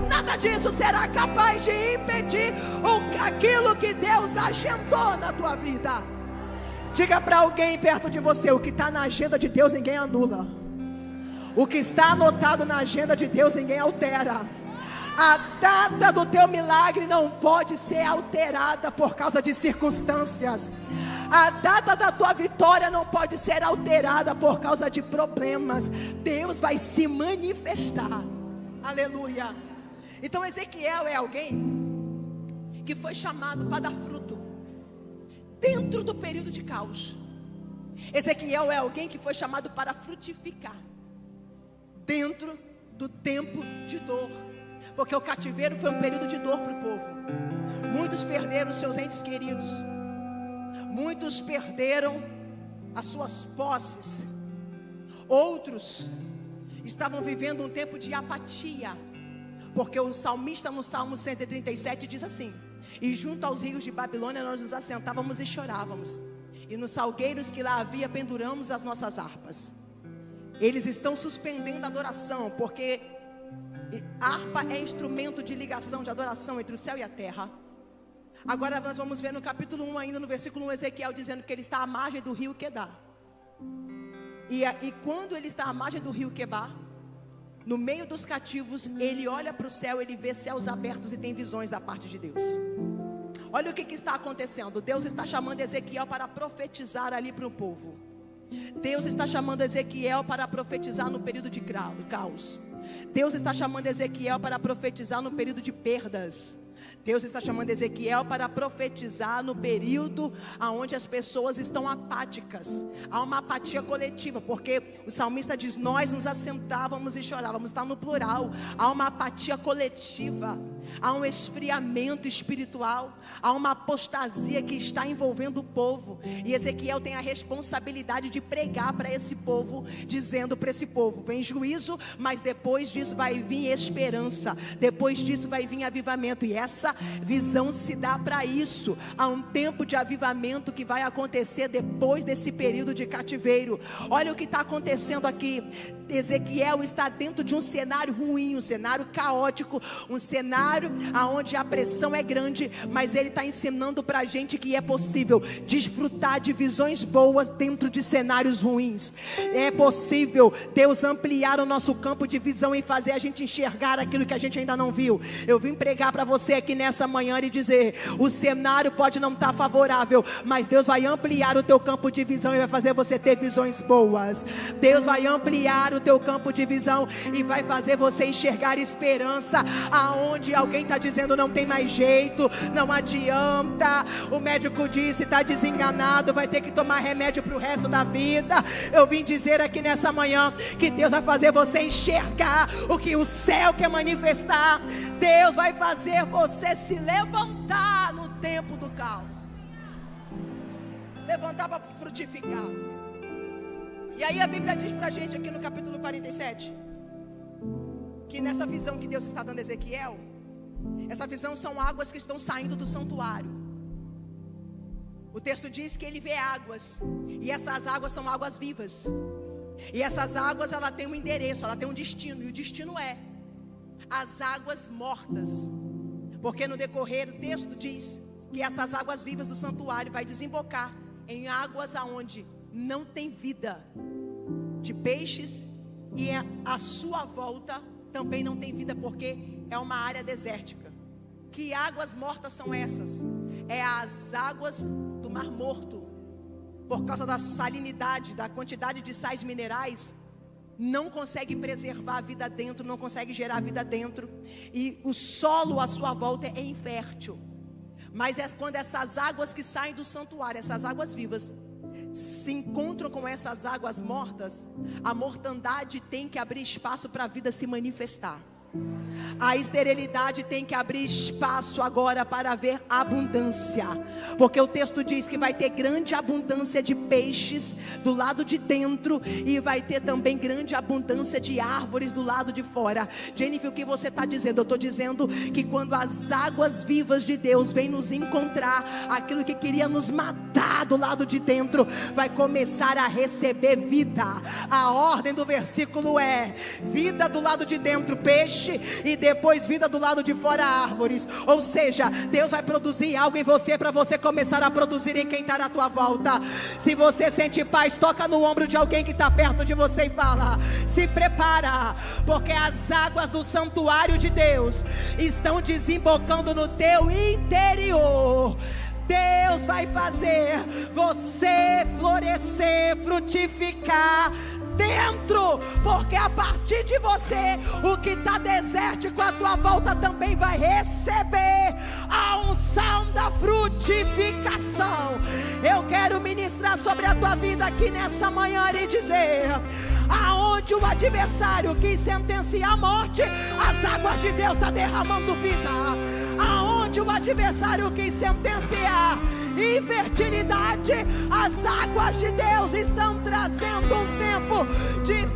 Nada disso será capaz de impedir aquilo que Deus agendou na tua vida. Diga para alguém perto de você: o que está na agenda de Deus ninguém anula. O que está anotado na agenda de Deus ninguém altera. A data do teu milagre não pode ser alterada por causa de circunstâncias. A data da tua vitória não pode ser alterada por causa de problemas. Deus vai se manifestar. Aleluia. Então Ezequiel é alguém que foi chamado para dar fruto dentro do período de caos. Ezequiel é alguém que foi chamado para frutificar dentro do tempo de dor, porque o cativeiro foi um período de dor para o povo. Muitos perderam seus entes queridos, muitos perderam as suas posses, outros estavam vivendo um tempo de apatia, porque o salmista no Salmo 137 diz assim: e junto aos rios de Babilônia nós nos assentávamos e chorávamos, e nos salgueiros que lá havia penduramos as nossas harpas. Eles estão suspendendo a adoração, porque a harpa é instrumento de ligação, de adoração entre o céu e a terra. Agora nós vamos ver no capítulo 1, ainda no versículo 1, Ezequiel dizendo que ele está à margem do rio Quebar. E quando ele está à margem do rio Quebar, no meio dos cativos, ele olha para o céu, ele vê céus abertos e tem visões da parte de Deus. Olha o que está acontecendo. Deus está chamando Ezequiel para profetizar ali para o povo. Deus está chamando Ezequiel para profetizar no período de caos. Deus está chamando Ezequiel para profetizar no período de perdas. Deus está chamando Ezequiel para profetizar no período onde as pessoas estão apáticas. Há uma apatia coletiva, porque o salmista diz: nós nos assentávamos e chorávamos. Está no plural. Há uma apatia coletiva, há um esfriamento espiritual, há uma apostasia que está envolvendo o povo. E Ezequiel tem a responsabilidade de pregar para esse povo, dizendo para esse povo: vem juízo, mas depois disso vai vir esperança, depois disso vai vir avivamento. E essa visão se dá para isso. Há um tempo de avivamento que vai acontecer depois desse período de cativeiro. Olha o que está acontecendo aqui. Ezequiel está dentro de um cenário ruim, um cenário caótico, um cenário onde a pressão é grande, mas ele está ensinando para a gente que é possível desfrutar de visões boas dentro de cenários ruins. É possível Deus ampliar o nosso campo de visão e fazer a gente enxergar aquilo que a gente ainda não viu. Eu vim pregar para você aqui nessa manhã e dizer: o cenário pode não estar favorável, mas Deus vai ampliar o teu campo de visão e vai fazer você ter visões boas. Deus vai ampliar o teu campo de visão e vai fazer você enxergar esperança aonde alguém está dizendo: não tem mais jeito, não adianta, o médico disse, está desenganado, vai ter que tomar remédio para o resto da vida. Eu vim dizer aqui nessa manhã que Deus vai fazer você enxergar o que o céu quer manifestar. Deus vai fazer você se levantar no tempo do caos, levantar para frutificar. E aí a Bíblia diz para a gente aqui no capítulo 47 que nessa visão que Deus está dando a Ezequiel, essa visão são águas que estão saindo do santuário. O texto diz que ele vê águas, e essas águas são águas vivas. E essas águas, ela tem um endereço, ela tem um destino, e o destino é as águas mortas. Porque no decorrer do texto diz que essas águas vivas do santuário vai desembocar em águas aonde não tem vida de peixes, e a sua volta também não tem vida, porque é uma área desértica. Que águas mortas são essas? É as águas do Mar Morto. Por causa da salinidade, da quantidade de sais minerais, não consegue preservar a vida dentro, não consegue gerar vida dentro, e o solo à sua volta é infértil. Mas é quando essas águas que saem do santuário, essas águas vivas, se encontram com essas águas mortas, a mortandade tem que abrir espaço para a vida se manifestar. A esterilidade tem que abrir espaço agora para haver abundância, porque o texto diz que vai ter grande abundância de peixes do lado de dentro, e vai ter também grande abundância de árvores do lado de fora. Jennifer, o que você está dizendo? Eu estou dizendo que quando as águas vivas de Deus vêm nos encontrar, aquilo que queria nos matar do lado de dentro vai começar a receber vida. A ordem do versículo é: vida do lado de dentro, peixe, e depois vida do lado de fora, árvores. Ou seja, Deus vai produzir algo em você para você começar a produzir em quem está na tua volta. Se você sente paz, toca no ombro de alguém que está perto de você e fala: se prepara, porque as águas do santuário de Deus estão desembocando no teu interior. Deus vai fazer você florescer, frutificar dentro, porque a partir de você, o que está desértico à tua volta também vai receber a unção da frutificação. Eu quero ministrar sobre a tua vida aqui nessa manhã e dizer: aonde o adversário quis sentenciar a morte, as águas de Deus estão derramando vida. Aonde o adversário quis sentenciar infertilidade, as águas de Deus estão trazendo um tempo de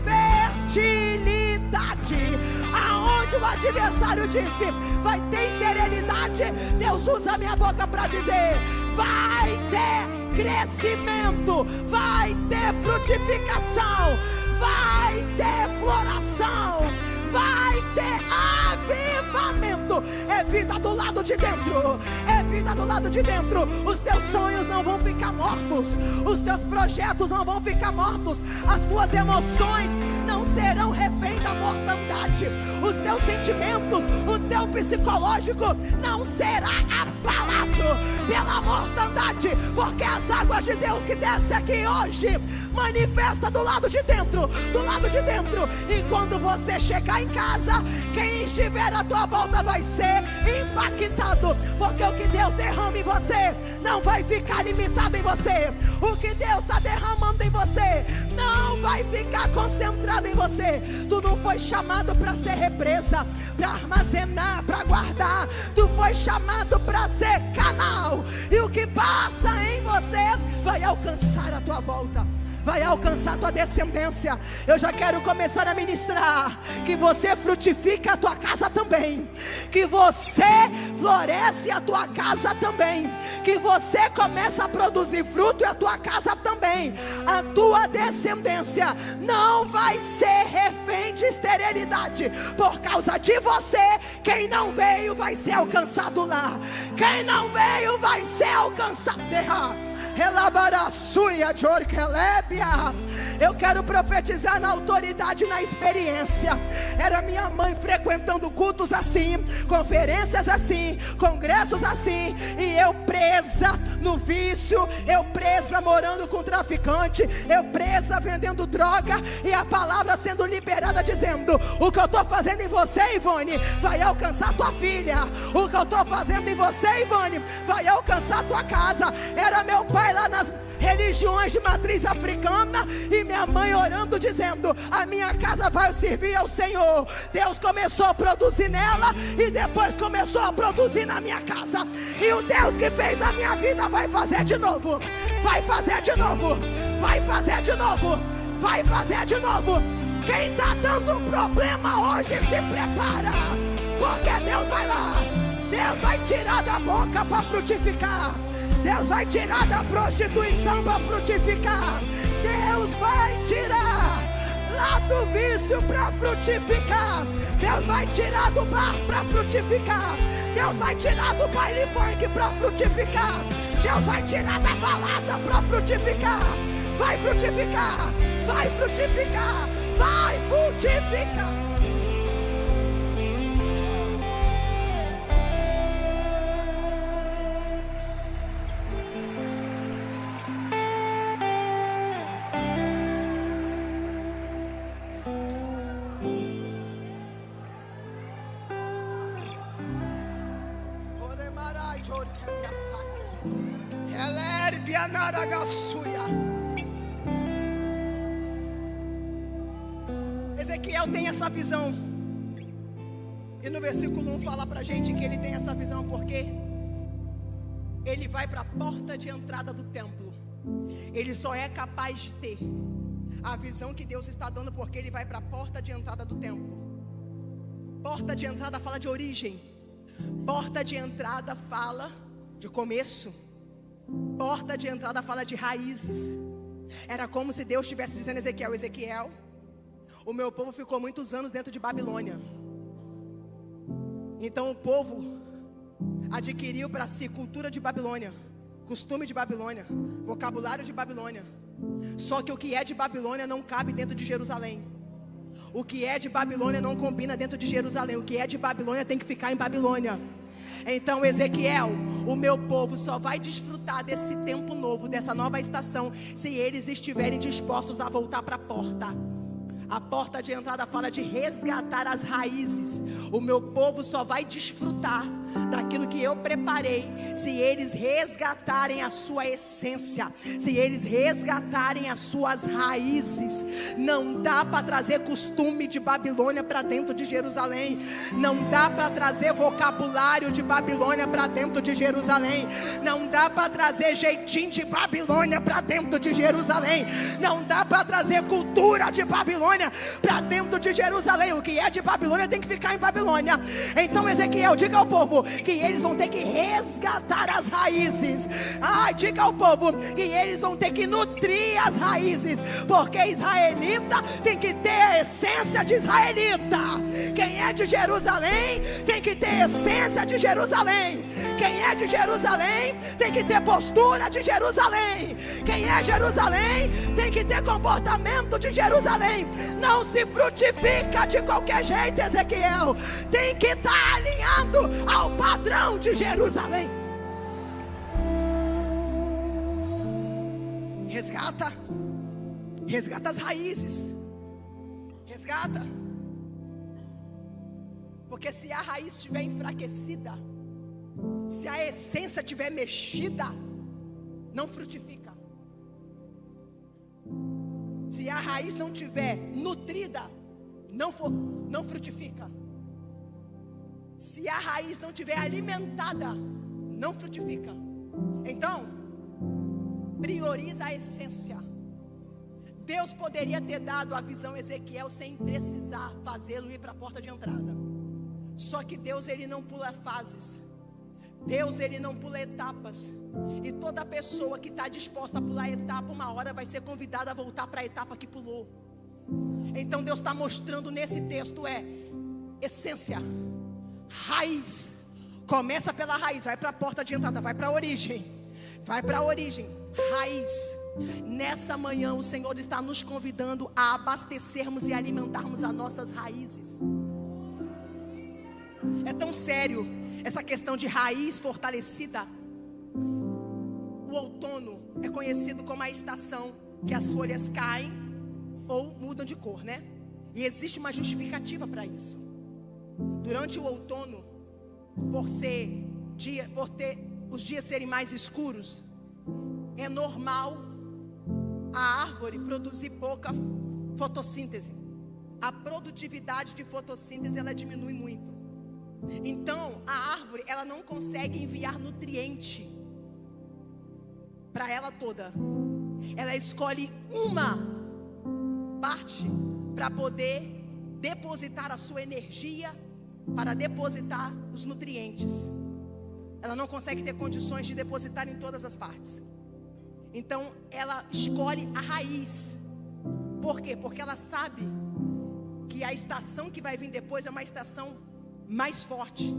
fertilidade. Aonde o adversário disse vai ter esterilidade, Deus usa a minha boca para dizer: vai ter crescimento, vai ter frutificação, vai ter floração, vai ter avivamento. É vida do lado de dentro, é vida do lado de dentro. Os teus sonhos não vão ficar mortos, os teus projetos não vão ficar mortos, as tuas emoções não serão refém da mortandade, os teus sentimentos, o teu psicológico não será abalado pela mortandade, porque as águas de Deus que desce aqui hoje manifesta do lado de dentro, do lado de dentro. E quando você chegar em casa, quem estiver à tua volta vai ser impactado, porque o que Deus derrama em você não vai ficar limitado em você. O que Deus está derramando em você não vai ficar concentrado em você. Tu não foi chamado para ser represa, para armazenar, para guardar. Tu foi chamado para ser canal, e o que passa em você vai alcançar a tua volta, vai alcançar a tua descendência. Eu já quero começar a ministrar que você frutifica a tua casa também, que você floresce a tua casa também, que você começa a produzir fruto e a tua casa também. A tua descendência não vai ser refém de esterilidade por causa de você. Quem não veio vai ser alcançado lá, quem não veio vai ser alcançado. Eu quero profetizar na autoridade, na experiência. Era minha mãe frequentando cultos assim, conferências assim, congressos assim, e eu presa no vício, eu presa morando com traficante, eu presa vendendo droga, e a palavra sendo liberada dizendo: o que eu estou fazendo em você, Ivone, vai alcançar tua filha. O que eu estou fazendo em você, Ivone, vai alcançar tua casa. Era meu pai lá nas religiões de matriz africana, e minha mãe orando dizendo: a minha casa vai servir ao Senhor. Deus começou a produzir nela, e depois começou a produzir na minha casa. E o Deus que fez na minha vida vai fazer de novo, vai fazer de novo, vai fazer de novo, vai fazer de novo. Quem está dando um problema hoje, se prepara, porque Deus vai lá, Deus vai tirar da boca para frutificar, Deus vai tirar da prostituição para frutificar, Deus vai tirar lá do vício para frutificar, Deus vai tirar do bar para frutificar, Deus vai tirar do baile funk para frutificar, Deus vai tirar da balada para frutificar. Vai frutificar, vai frutificar, vai frutificar. Ezequiel tem essa visão. E no versículo 1 fala pra gente que ele tem essa visão porque ele vai para a porta de entrada do templo. Ele só é capaz de ter a visão que Deus está dando porque ele vai para a porta de entrada do templo. Porta de entrada fala de origem. Porta de entrada fala de começo. Porta de entrada fala de raízes. Era como se Deus estivesse dizendo a Ezequiel: Ezequiel, o meu povo ficou muitos anos dentro de Babilônia. Então o povo adquiriu para si cultura de Babilônia, costume de Babilônia, vocabulário de Babilônia. Só que o que é de Babilônia não cabe dentro de Jerusalém. O que é de Babilônia não combina dentro de Jerusalém. O que é de Babilônia tem que ficar em Babilônia. Então Ezequiel, o meu povo só vai desfrutar desse tempo novo, dessa nova estação, se eles estiverem dispostos a voltar para a porta. A porta de entrada fala de resgatar as raízes. O meu povo só vai desfrutar daquilo que eu preparei se eles resgatarem a sua essência, se eles resgatarem as suas raízes. Não dá para trazer costume de Babilônia para dentro de Jerusalém. Não dá para trazer vocabulário de Babilônia para dentro de Jerusalém. Não dá para trazer jeitinho de Babilônia para dentro de Jerusalém. Não dá para trazer cultura de Babilônia para dentro de Jerusalém. O que é de Babilônia tem que ficar em Babilônia. Então Ezequiel, diga ao povo que eles vão ter que resgatar as raízes. Diga ao povo que eles vão ter que nutrir as raízes, porque israelita tem que ter a essência de israelita. Quem é de Jerusalém tem que ter a essência de Jerusalém. Quem é de Jerusalém tem que ter postura de Jerusalém. Quem é Jerusalém tem que ter comportamento de Jerusalém. Não se frutifica de qualquer jeito, Ezequiel. Tem que estar alinhado ao padrão de Jerusalém. Resgata as raízes. Resgata. Porque se a raiz estiver enfraquecida, se a essência estiver mexida, não frutifica. Se a raiz não estiver nutrida, não frutifica. Se a raiz não estiver alimentada, não frutifica. Então, prioriza a essência. Deus poderia ter dado a visão a Ezequiel sem precisar fazê-lo ir para a porta de entrada. Só que Deus, ele não pula fases. Deus, ele não pula etapas. E toda pessoa que está disposta a pular etapa, uma hora vai ser convidada a voltar para a etapa que pulou. Então Deus está mostrando nesse texto essência, raiz. Começa pela raiz, vai para a porta de entrada, vai para a origem. Vai para a origem, raiz. Nessa manhã o Senhor está nos convidando a abastecermos e alimentarmos as nossas raízes. É tão sério essa questão de raiz fortalecida. O outono é conhecido como a estação que as folhas caem ou mudam de cor, né? E existe uma justificativa para isso. Durante o outono, por ter os dias serem mais escuros, é normal a árvore produzir pouca fotossíntese. A produtividade de fotossíntese, ela diminui muito. Então a árvore, ela não consegue enviar nutriente para ela toda. Ela escolhe uma parte para poder depositar a sua energia, para depositar os nutrientes. Ela não consegue ter condições de depositar em todas as partes. Então ela escolhe a raiz. Por quê? Porque ela sabe que a estação que vai vir depois é uma estação mais forte.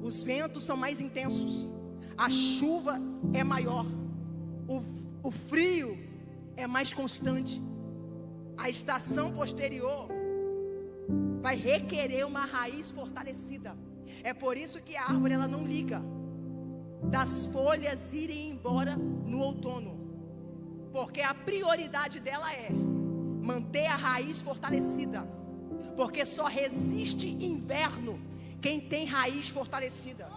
Os ventos são mais intensos. A chuva é maior. O frio é mais constante. A estação posterior vai requerer uma raiz fortalecida. É por isso que a árvore, ela não liga das folhas irem embora no outono, porque a prioridade dela é manter a raiz fortalecida, porque só resiste inverno quem tem raiz fortalecida.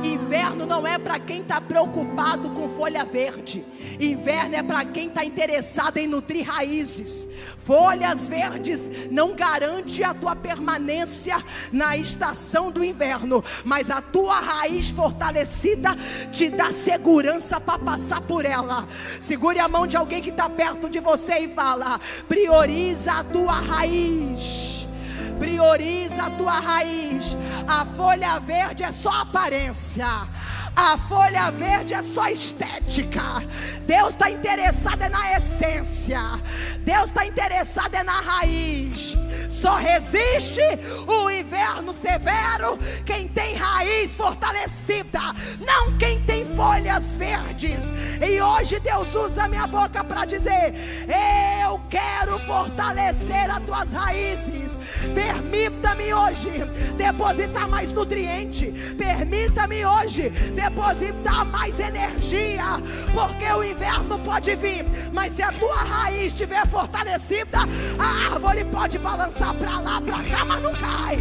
Inverno não é para quem está preocupado com folha verde. Inverno é para quem está interessado em nutrir raízes. Folhas verdes não garante a tua permanência na estação do inverno, mas a tua raiz fortalecida te dá segurança para passar por ela. Segure a mão de alguém que está perto de você e fala: prioriza a tua raiz. Prioriza a tua raiz. A folha verde é só aparência. A folha verde é só estética. Deus está interessado na essência. Deus está interessado na raiz. Só resiste o inverno severo quem tem raiz fortalecida, não quem tem folhas verdes. E hoje Deus usa minha boca para dizer: eu quero fortalecer as tuas raízes. Permita-me hoje depositar mais nutriente. Permita-me hoje depositar mais energia, porque o inverno pode vir, mas se a tua raiz estiver fortalecida, a árvore pode balançar para lá, para cá, mas não cai.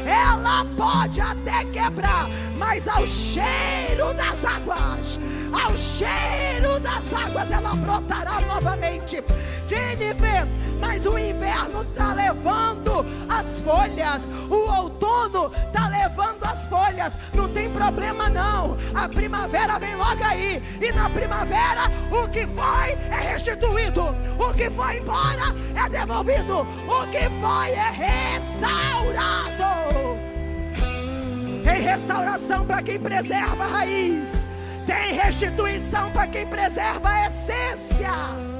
Ela pode até quebrar, mas ao cheiro das águas, ao cheiro das águas, ela brotará novamente. Jennifer, mas o inverno está levando as folhas, o outono está levando as folhas. Não tem problema não, a primavera vem logo aí, e na primavera o que foi é restituído, o que foi embora é devolvido, o que foi é restaurado. Tem restauração para quem preserva a raiz, tem restituição para quem preserva a essência.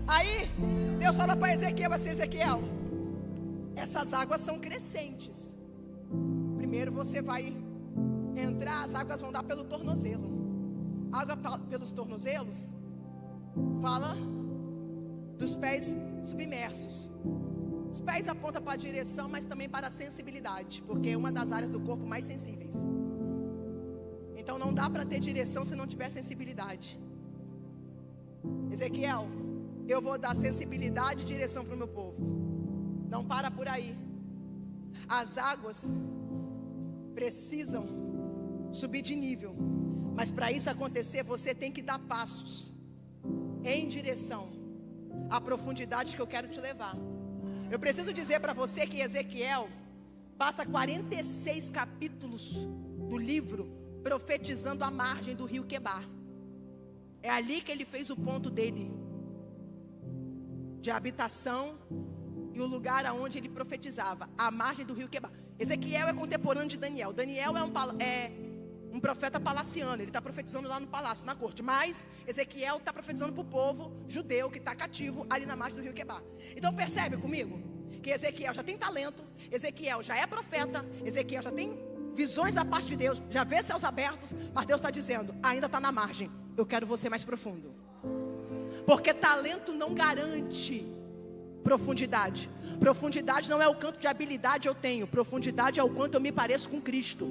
Aí Deus fala para Ezequiel assim: Ezequiel, essas águas são crescentes. Primeiro você vai entrar, as águas vão dar pelo tornozelo. Água pelos tornozelos fala dos pés submersos. Os pés apontam para a direção, mas também para a sensibilidade, porque é uma das áreas do corpo mais sensíveis. Então não dá para ter direção se não tiver sensibilidade. Ezequiel, eu vou dar sensibilidade e direção para o meu povo. Não para por aí. As águas precisam subir de nível, mas para isso acontecer, você tem que dar passos em direção à profundidade que eu quero te levar. Eu preciso dizer para você que Ezequiel passa 46 capítulos do livro profetizando a margem do rio Quebar. É ali que ele fez o ponto dele de habitação e o lugar aonde ele profetizava, a margem do rio Quebar. Ezequiel é contemporâneo de Daniel. Daniel é um profeta palaciano, ele está profetizando lá no palácio, na corte. Mas Ezequiel está profetizando para o povo judeu que está cativo ali na margem do rio Quebar. Então percebe comigo que Ezequiel já tem talento, Ezequiel já é profeta, Ezequiel já tem visões da parte de Deus, já vê céus abertos, mas Deus está dizendo: ainda está na margem, eu quero você mais profundo. Porque talento não garante profundidade. Profundidade não é o quanto de habilidade eu tenho, profundidade é o quanto eu me pareço com Cristo.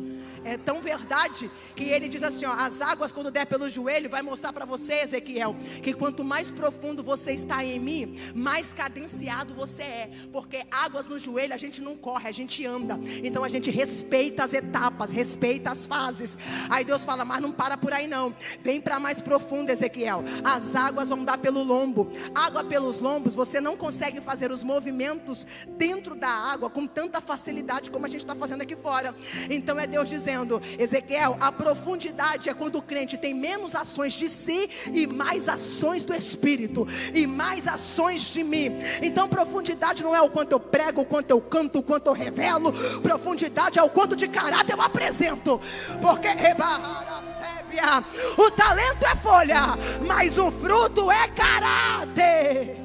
É tão verdade que ele diz assim, ó: as águas quando der pelo joelho vai mostrar para você, Ezequiel, que quanto mais profundo você está em mim, mais cadenciado você é. Porque águas no joelho a gente não corre, a gente anda. Então a gente respeita as etapas, respeita as fases. Aí Deus fala: mas não para por aí não, vem para mais profundo, Ezequiel. As águas vão dar pelo lombo. Água pelos lombos, você não consegue fazer os movimentos dentro da água com tanta facilidade como a gente está fazendo aqui fora. Então é Deus dizendo: Ezequiel, a profundidade é quando o crente tem menos ações de si e mais ações do Espírito, e mais ações de mim. Então profundidade não é o quanto eu prego, o quanto eu canto, o quanto eu revelo. Profundidade é o quanto de caráter eu apresento. Porque o talento é folha, mas o fruto é caráter.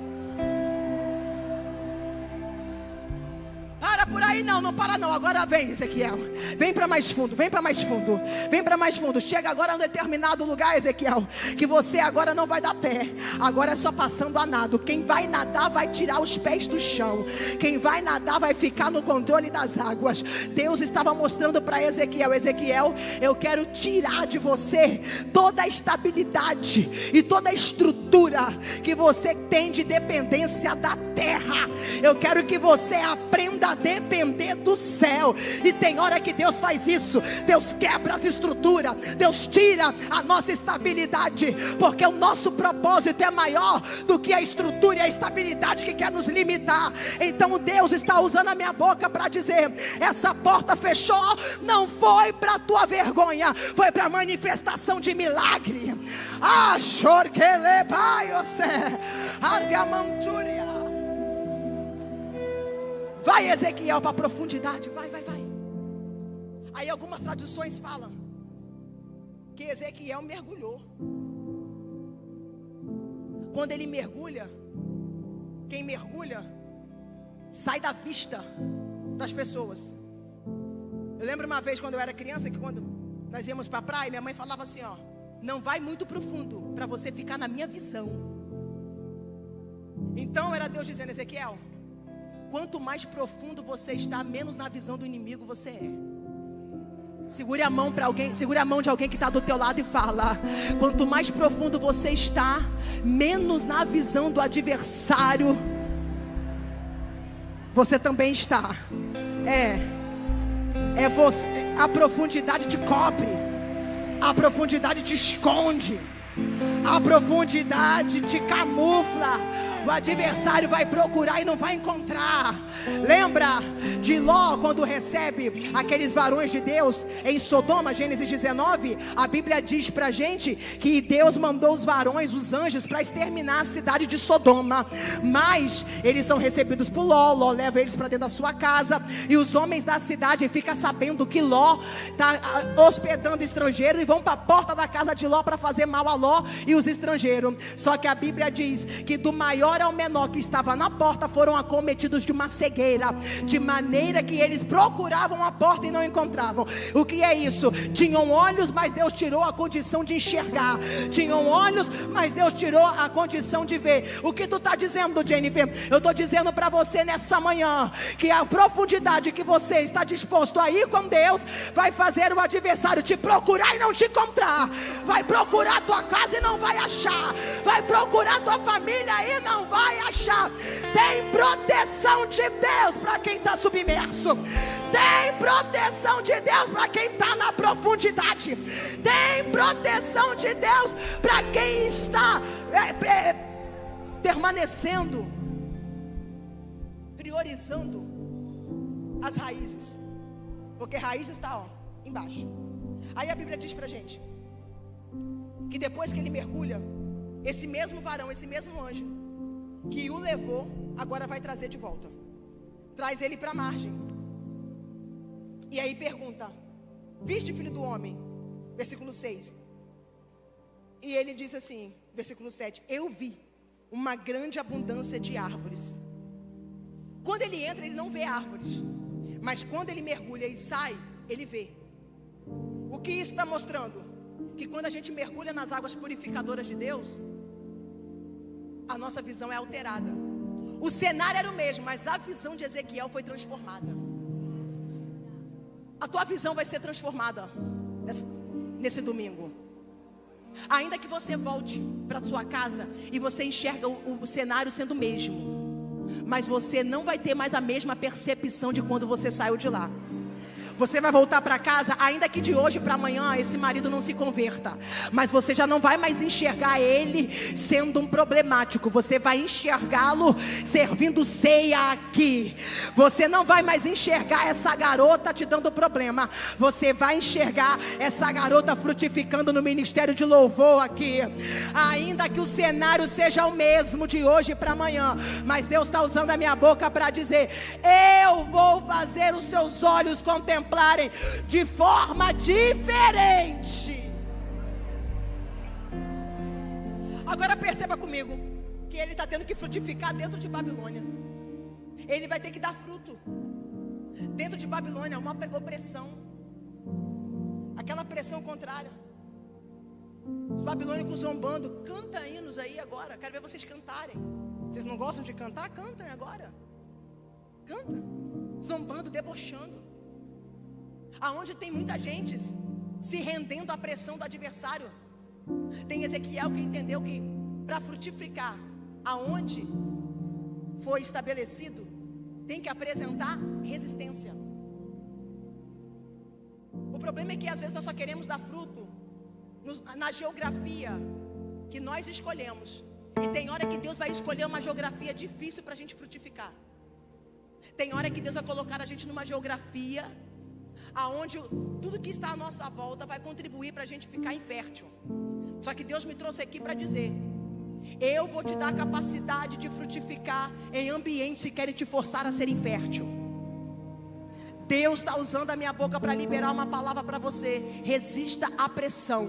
Para por aí não, não para não. Agora vem, Ezequiel. Vem para mais fundo, vem para mais fundo. Vem para mais fundo. Chega agora a um determinado lugar, Ezequiel, que você agora não vai dar pé. Agora é só passando a nado. Quem vai nadar vai tirar os pés do chão. Quem vai nadar vai ficar no controle das águas. Deus estava mostrando para Ezequiel: Ezequiel, eu quero tirar de você toda a estabilidade e toda a estrutura que você tem de dependência da terra. Eu quero que você aprenda a depender do céu. E tem hora que Deus faz isso. Deus quebra as estruturas, Deus tira a nossa estabilidade, porque o nosso propósito é maior do que a estrutura e a estabilidade que quer nos limitar. Então Deus está usando a minha boca para dizer: essa porta fechou, não foi para tua vergonha, foi para manifestação de milagre. Vai, Ezequiel, para a profundidade. Vai. Aí algumas traduções falam que Ezequiel mergulhou. Quando ele mergulha, quem mergulha sai da vista das pessoas. Eu lembro uma vez quando eu era criança, que quando nós íamos para a praia, minha mãe falava assim: ó, não vai muito profundo para você ficar na minha visão. Então era Deus dizendo: Ezequiel, quanto mais profundo você está, menos na visão do inimigo você é. Segure a mão para alguém, segure a mão de alguém que está do teu lado e fala: quanto mais profundo você está, menos na visão do adversário você também está. Você, a profundidade te cobre, a profundidade te esconde, a profundidade te camufla. O adversário vai procurar e não vai encontrar. Lembra de Ló, quando recebe aqueles varões de Deus em Sodoma, Gênesis 19? A Bíblia diz pra gente que Deus mandou os varões, os anjos, para exterminar a cidade de Sodoma. Mas eles são recebidos por Ló. Ló leva eles para dentro da sua casa, e os homens da cidade ficam sabendo que Ló está hospedando estrangeiro, e vão para a porta da casa de Ló para fazer mal a Ló e os estrangeiros. Só que a Bíblia diz que do maior ao menor que estava na porta foram acometidos de uma cegueira, de maneira que eles procuravam a porta e não encontravam. O que é isso? Tinham olhos, mas Deus tirou a condição de enxergar. Tinham olhos, mas Deus tirou a condição de ver. O que tu está dizendo, Jennifer? Eu estou dizendo para você nessa manhã que a profundidade que você está disposto a ir com Deus vai fazer o adversário te procurar e não te encontrar. Vai procurar a tua casa e não vai achar. Vai procurar a tua família e não vai achar. Tem proteção de Deus para quem está submerso. Tem proteção de Deus para quem está na profundidade. Tem proteção de Deus para quem está permanecendo, priorizando as raízes, porque raiz está embaixo. Aí a Bíblia diz para a gente que depois que ele mergulha, esse mesmo varão, esse mesmo anjo que o levou, agora vai trazer de volta. Traz ele para a margem. E aí pergunta: viste, filho do homem? Versículo 6. E ele diz assim, versículo 7: eu vi uma grande abundância de árvores. Quando ele entra, ele não vê árvores, mas quando ele mergulha e sai, ele vê. O que isso está mostrando? Que quando a gente mergulha nas águas purificadoras de Deus, a nossa visão é alterada. O cenário era o mesmo, mas a visão de Ezequiel foi transformada. A tua visão vai ser transformada nesse domingo. Ainda que você volte para sua casa e você enxerga o cenário sendo o mesmo, mas você não vai ter mais a mesma percepção de quando você saiu de lá. Você vai voltar para casa, ainda que de hoje para amanhã esse marido não se converta, mas você já não vai mais enxergar ele sendo um problemático. Você vai enxergá-lo servindo ceia aqui. Você não vai mais enxergar essa garota te dando problema. Você vai enxergar essa garota frutificando no ministério de louvor aqui. Ainda que o cenário seja o mesmo de hoje para amanhã, mas Deus está usando a minha boca para dizer: eu vou fazer os seus olhos contemplarem de forma diferente. Agora perceba comigo que ele está tendo que frutificar dentro de Babilônia. Ele vai ter que dar fruto. Dentro de Babilônia, uma opressão. Aquela pressão contrária. Os babilônicos zombando. Canta hinos aí agora. Quero ver vocês cantarem. Vocês não gostam de cantar? Cantem agora. Canta. Zombando, debochando. Aonde tem muita gente se rendendo à pressão do adversário. Tem Ezequiel que entendeu que para frutificar aonde foi estabelecido, tem que apresentar resistência. O problema é que às vezes nós só queremos dar fruto na geografia que nós escolhemos. E tem hora que Deus vai escolher uma geografia difícil para a gente frutificar. Tem hora que Deus vai colocar a gente numa geografia aonde tudo que está à nossa volta vai contribuir para a gente ficar infértil. Só que Deus me trouxe aqui para dizer: eu vou te dar a capacidade de frutificar em ambientes que querem te forçar a ser infértil. Deus está usando a minha boca para liberar uma palavra para você. Resista à pressão.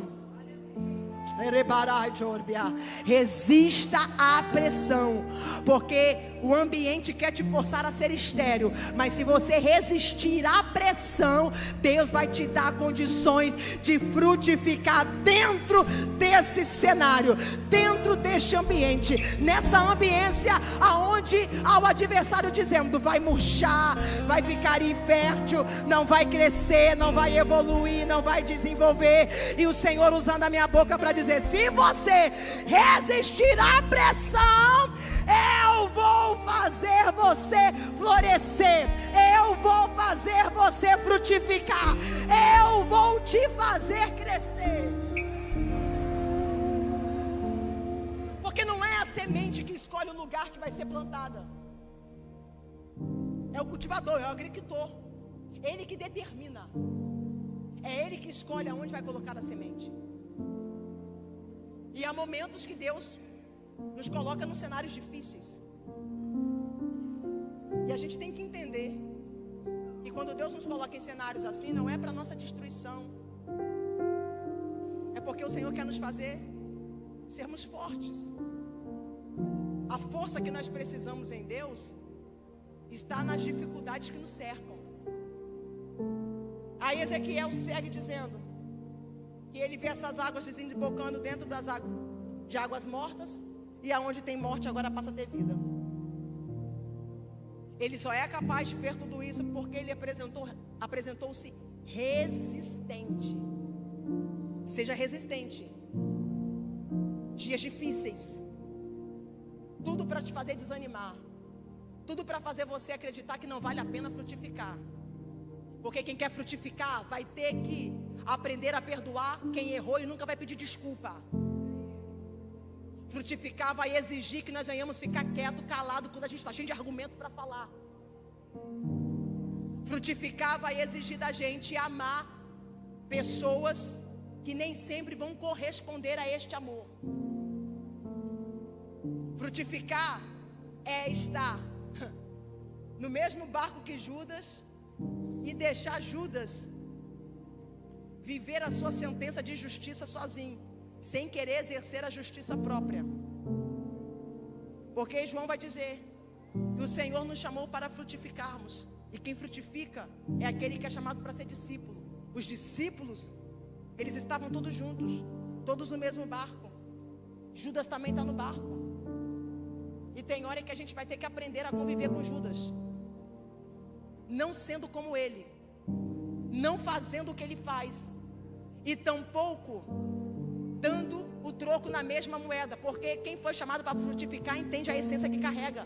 Resista à pressão, porque o ambiente quer te forçar a ser estéril, mas se você resistir à pressão, Deus vai te dar condições de frutificar dentro desse cenário, dentro deste ambiente, nessa ambiência aonde há o adversário dizendo: vai murchar, vai ficar infértil, não vai crescer, não vai evoluir, não vai desenvolver. E o Senhor usando a minha boca para dizer: se você resistir à pressão, eu vou fazer você florescer, eu vou fazer você frutificar, eu vou te fazer crescer. Porque não é a semente que escolhe o lugar que vai ser plantada, é o cultivador, é o agricultor, ele que determina, é ele que escolhe aonde vai colocar a semente. E há momentos que Deus nos coloca nos cenários difíceis, e a gente tem que entender que quando Deus nos coloca em cenários assim, não é para nossa destruição, é porque o Senhor quer nos fazer sermos fortes. A força que nós precisamos em Deus está nas dificuldades que nos cercam. Aí Ezequiel segue dizendo que ele vê essas águas desembocando dentro das águas de águas mortas, e aonde tem morte agora passa a ter vida. Ele só é capaz de ver tudo isso porque ele apresentou-se resistente. Seja resistente. Dias difíceis, tudo para te fazer desanimar, tudo para fazer você acreditar que não vale a pena frutificar. Porque quem quer frutificar vai ter que aprender a perdoar quem errou e nunca vai pedir desculpa. Frutificar vai exigir que nós venhamos ficar quieto, calado, quando a gente está cheio de argumento para falar. Frutificar vai exigir da gente amar pessoas que nem sempre vão corresponder a este amor. Frutificar é estar no mesmo barco que Judas e deixar Judas viver a sua sentença de justiça sozinho, sem querer exercer a justiça própria. Porque João vai dizer que o Senhor nos chamou para frutificarmos, e quem frutifica é aquele que é chamado para ser discípulo. Os discípulos, eles estavam todos juntos, todos no mesmo barco. Judas também está no barco, e tem hora que a gente vai ter que aprender a conviver com Judas, não sendo como ele, não fazendo o que ele faz, e tampouco dando o troco na mesma moeda, porque quem foi chamado para frutificar entende a essência que carrega,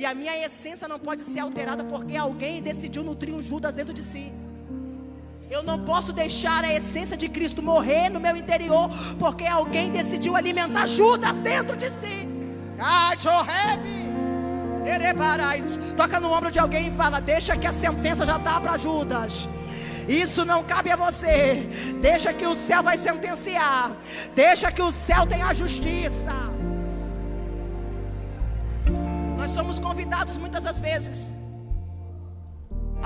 e a minha essência não pode ser alterada porque alguém decidiu nutrir um Judas dentro de si. Eu não posso deixar a essência de Cristo morrer no meu interior, porque alguém decidiu alimentar Judas dentro de si. Toca no ombro de alguém e fala: deixa que a sentença já está para Judas. Isso não cabe a você. Deixa que o céu vai sentenciar. Deixa que o céu tenha a justiça. Nós somos convidados muitas das vezes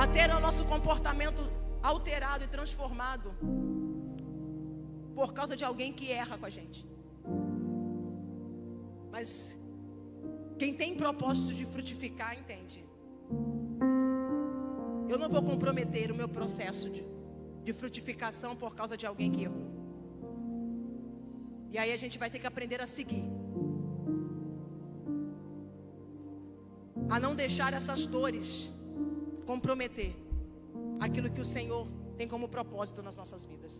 a ter o nosso comportamento alterado e transformado por causa de alguém que erra com a gente. Mas quem tem propósito de frutificar entende. eu não vou comprometer o meu processo de frutificação por causa de alguém que errou. E aí a gente vai ter que aprender a seguir, a não deixar essas dores comprometer aquilo que o Senhor tem como propósito nas nossas vidas.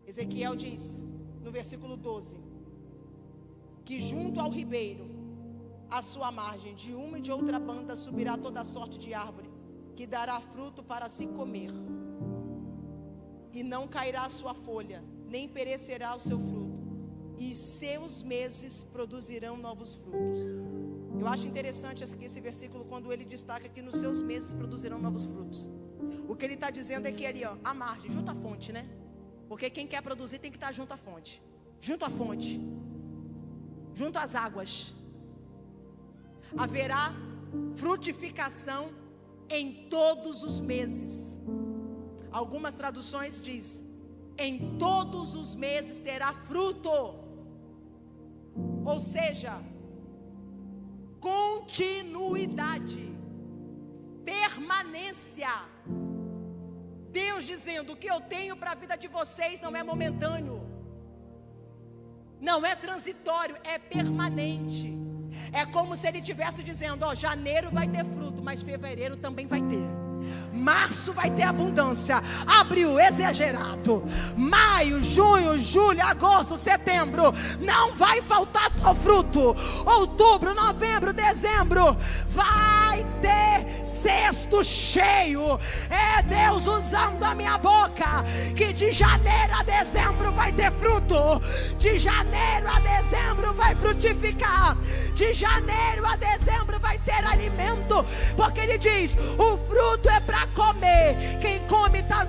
Ezequiel diz no versículo 12 que junto ao ribeiro, à sua margem, de uma e de outra banda, subirá toda sorte de árvore, que dará fruto para se comer, e não cairá a sua folha, nem perecerá o seu fruto, e seus meses produzirão novos frutos. Eu acho interessante esse versículo, quando ele destaca que nos seus meses produzirão novos frutos. O que ele está dizendo é que ali, ó, a margem, junto à fonte, né? Porque quem quer produzir tem que estar junto à fonte. Junto à fonte, junto às águas, haverá frutificação em todos os meses. Algumas traduções diz: em todos os meses terá fruto. Ou seja, continuidade, permanência. Deus dizendo: o que eu tenho para a vida de vocês não é momentâneo, não é transitório, é permanente. É como se ele estivesse dizendo: ó, janeiro vai ter fruto, mas fevereiro também vai ter. Março vai ter abundância, abril exagerado, maio, junho, julho, agosto, setembro não vai faltar fruto, outubro, novembro, dezembro vai ter cesto cheio. É Deus usando a minha boca, que de janeiro a dezembro vai ter fruto, de janeiro a dezembro vai frutificar, de janeiro a dezembro vai ter alimento, porque ele diz: o fruto é para comer. Quem come está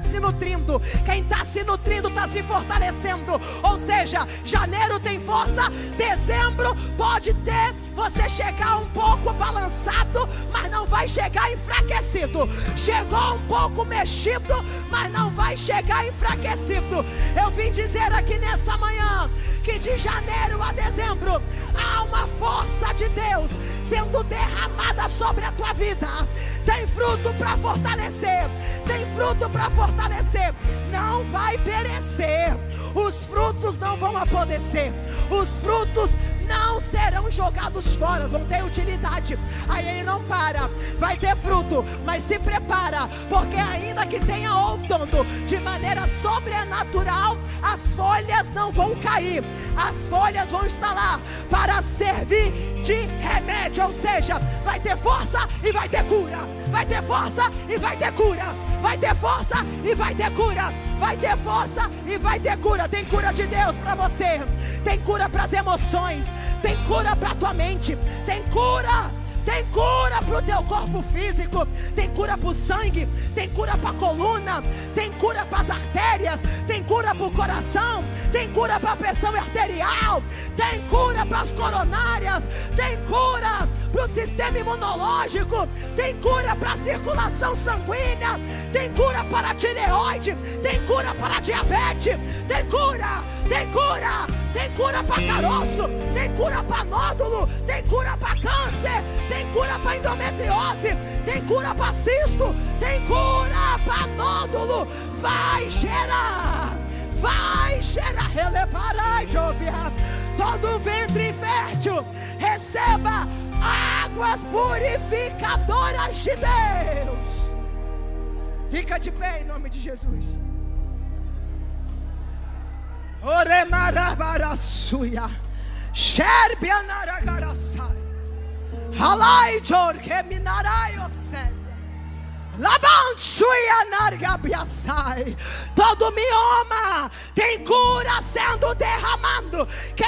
se nutrindo, quem está se nutrindo está se fortalecendo. Ou seja, janeiro tem força, dezembro pode ter você chegar um pouco balançado, mas não vai chegar enfraquecido. Chegou um pouco mexido, mas não vai chegar enfraquecido. Eu vim dizer aqui nessa manhã que de janeiro a dezembro há uma força de Deus sendo derramada sobre a tua vida. Tem fruto para fortalecer, tem fruto para fortalecer. Não vai perecer, os frutos não vão apodrecer, os frutos não serão jogados fora, vão ter utilidade. Aí ele não para, vai ter fruto, mas se prepara, porque ainda que tenha outono, de maneira sobrenatural, as folhas não vão cair, as folhas vão estar lá para servir de remédio. Ou seja, vai ter força e vai ter cura, vai ter força e vai ter cura, vai ter força e vai ter cura, vai ter força e vai ter cura. Tem cura de Deus para você, tem cura para as emoções, tem cura para a tua mente, tem cura para o teu corpo físico, tem cura para o sangue, tem cura para a coluna, tem cura para as artérias, tem cura para o coração, tem cura para a pressão arterial, tem cura para as coronárias, tem cura para o sistema imunológico, tem cura para a circulação sanguínea, tem cura para a tireoide, tem cura para a diabetes, tem cura para caroço, tem cura para nódulo, tem cura para câncer, tem cura para endometriose, tem cura para cisto, tem cura para nódulo. Vai gerar, relevarai de ouvir. Todo ventre fértil receba águas purificadoras de Deus. Fica de pé em nome de Jesus. Oremarabarasuya, Sherbianaragarasai, Halai Jorge Minaraiosé, Labanchuia Nargabiasai. Todo mioma tem cura sendo derramando. Quem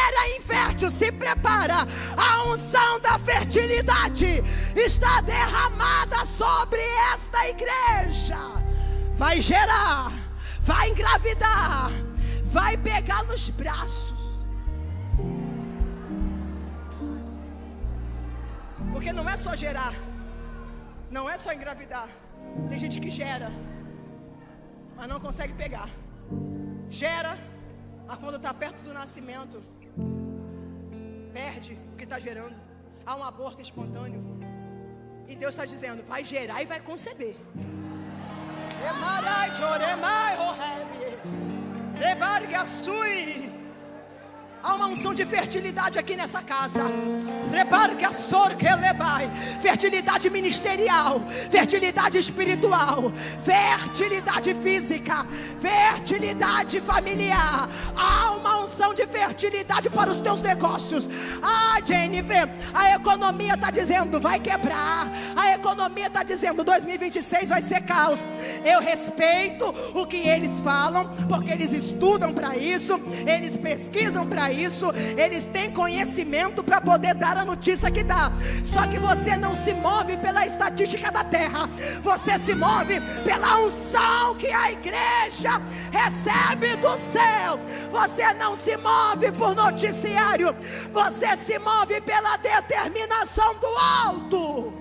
era infértil se prepara. A unção da fertilidade está derramada sobre esta igreja. Vai gerar, vai engravidar, vai pegar nos braços. Porque não é só gerar, não é só engravidar. Tem gente que gera, mas não consegue pegar. Gera, mas quando está perto do nascimento, perde o que está gerando. Há um aborto espontâneo. E Deus está dizendo, vai gerar e vai conceber. Emarai, choremai, rohebe. Rebargasui. Há uma unção de fertilidade aqui nessa casa. Fertilidade ministerial, fertilidade espiritual, fertilidade física, fertilidade familiar. Há uma unção de fertilidade para os teus negócios. Jennifer, a economia está dizendo vai quebrar. A economia está dizendo 2026 vai ser caos. Eu respeito o que eles falam, porque eles estudam para isso, eles pesquisam para isso, eles têm conhecimento para poder dar a notícia que dá. Só que você não se move pela estatística da terra, você se move pela unção que a igreja recebe do céu. Você não se move por noticiário, você se move pela determinação do alto.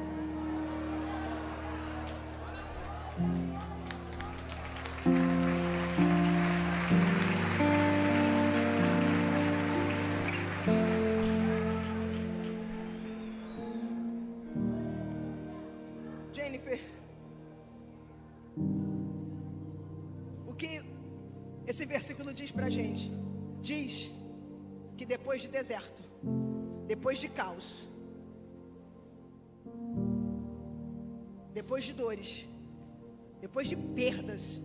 Jennifer, o que esse versículo diz pra gente? Diz que depois de deserto, depois de caos, depois de dores, depois de perdas,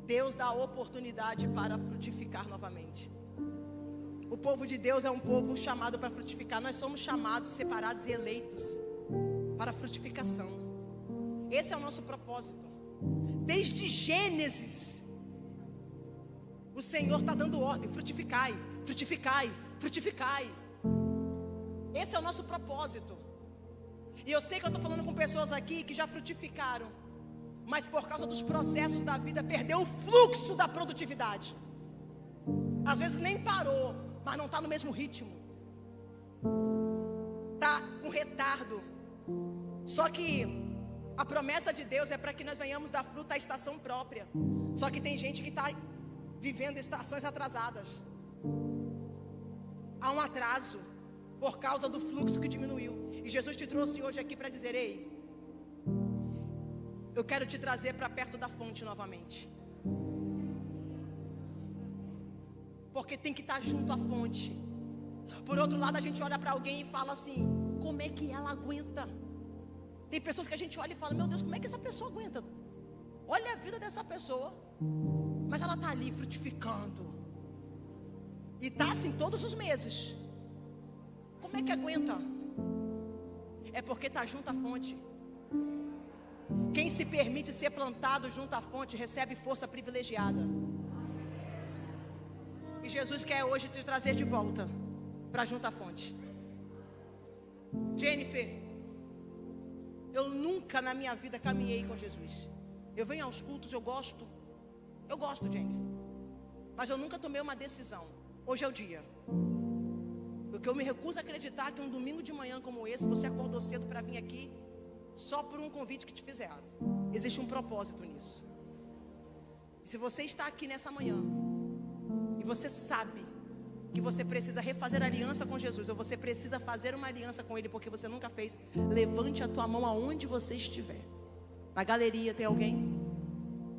Deus dá a oportunidade para frutificar novamente. O povo de Deus é um povo chamado para frutificar. Nós somos chamados, separados e eleitos para frutificação. Esse é o nosso propósito. Desde Gênesis, o Senhor está dando ordem: frutificai, frutificai, frutificai. Esse é o nosso propósito. E eu sei que eu estou falando com pessoas aqui que já frutificaram, mas por causa dos processos da vida perdeu o fluxo da produtividade. Às vezes nem parou, mas não está no mesmo ritmo, está com retardo. Só que a promessa de Deus é para que nós venhamos dar fruto à estação própria. Só que tem gente que está vivendo estações atrasadas. Há um atraso por causa do fluxo que diminuiu. E Jesus te trouxe hoje aqui para dizer: ei, eu quero te trazer para perto da fonte novamente. Porque tem que estar junto à fonte. Por outro lado, a gente olha para alguém e fala assim: como é que ela aguenta? Tem pessoas que a gente olha e fala: meu Deus, como é que essa pessoa aguenta? Olha a vida dessa pessoa, mas ela está ali frutificando, e está assim todos os meses. Como é que aguenta? É porque está junto à fonte. Quem se permite ser plantado junto à fonte recebe força privilegiada. E Jesus quer hoje te trazer de volta para junto à fonte. Jennifer, eu nunca na minha vida caminhei com Jesus. Eu venho aos cultos, eu gosto, Jennifer, mas eu nunca tomei uma decisão. Hoje é o dia. Porque eu me recuso a acreditar que um domingo de manhã como esse, você acordou cedo para vir aqui só por um convite que te fizeram. Existe um propósito nisso. E se você está aqui nessa manhã e você sabe que você precisa refazer aliança com Jesus, ou você precisa fazer uma aliança com Ele porque você nunca fez, levante a tua mão aonde você estiver. Na galeria tem alguém?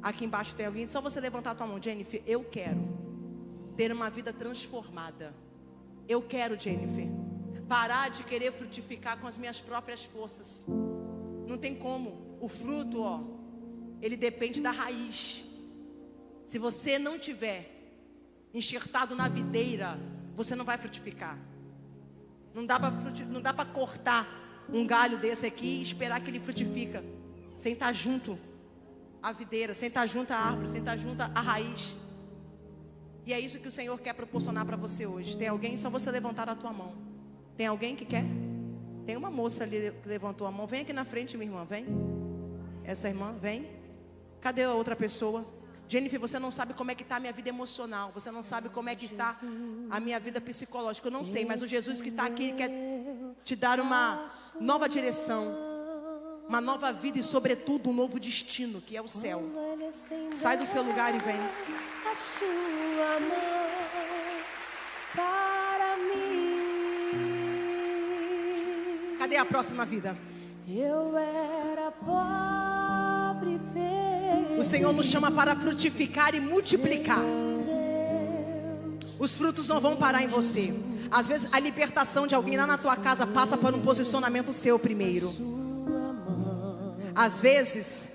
Aqui embaixo tem alguém? Só você levantar a tua mão. Jennifer, eu quero ter uma vida transformada. Eu quero, Jennifer, parar de querer frutificar com as minhas próprias forças. Não tem como. O fruto, ele depende da raiz. Se você não tiver enxertado na videira, você não vai frutificar. Não dá para cortar um galho desse aqui e esperar que ele frutifica sem estar junto à videira, sem estar junto à árvore, sem estar junto à raiz. E é isso que o Senhor quer proporcionar para você hoje. Tem alguém? Só você levantar a tua mão. Tem alguém que quer? Tem uma moça ali que levantou a mão. Vem aqui na frente, minha irmã, vem. Essa irmã, vem. Cadê a outra pessoa? Jennifer, você não sabe como é que está a minha vida emocional. Você não sabe como é que está a minha vida psicológica. Eu não sei, mas o Jesus que está aqui quer te dar uma nova direção, uma nova vida e sobretudo um novo destino, que é o céu. Sai do seu lugar e vem. A sua mão para mim. Cadê a próxima vida? Eu era pobre, O Senhor nos chama para frutificar e multiplicar. Os frutos não vão parar em você. Às vezes a libertação de alguém lá na tua casa passa por um posicionamento seu primeiro. Às vezes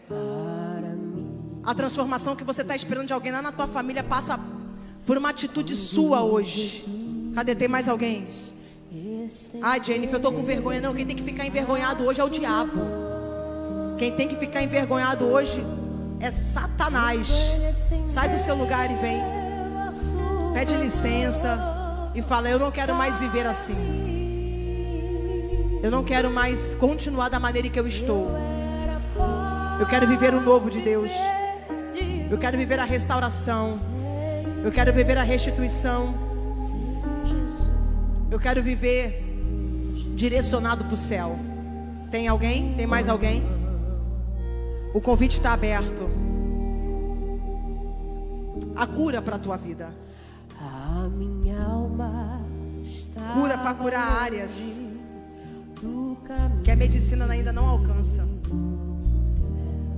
a transformação que você está esperando de alguém lá na tua família passa por uma atitude sua hoje. Cadê? Tem mais alguém? Ai, Jennifer, eu estou com vergonha. Não, quem tem que ficar envergonhado hoje é o diabo. Quem tem que ficar envergonhado hoje é Satanás. Sai do seu lugar e vem. Pede licença e fala: eu não quero mais viver assim. Eu não quero mais continuar da maneira que eu estou. Eu quero viver o novo de Deus. Eu quero viver a restauração. Eu quero viver a restituição. Eu quero viver direcionado para o céu. Tem alguém? Tem mais alguém? O convite está aberto. A cura para a tua vida. a minha alma está Cura para curar áreas do caminho. que a medicina ainda não alcança.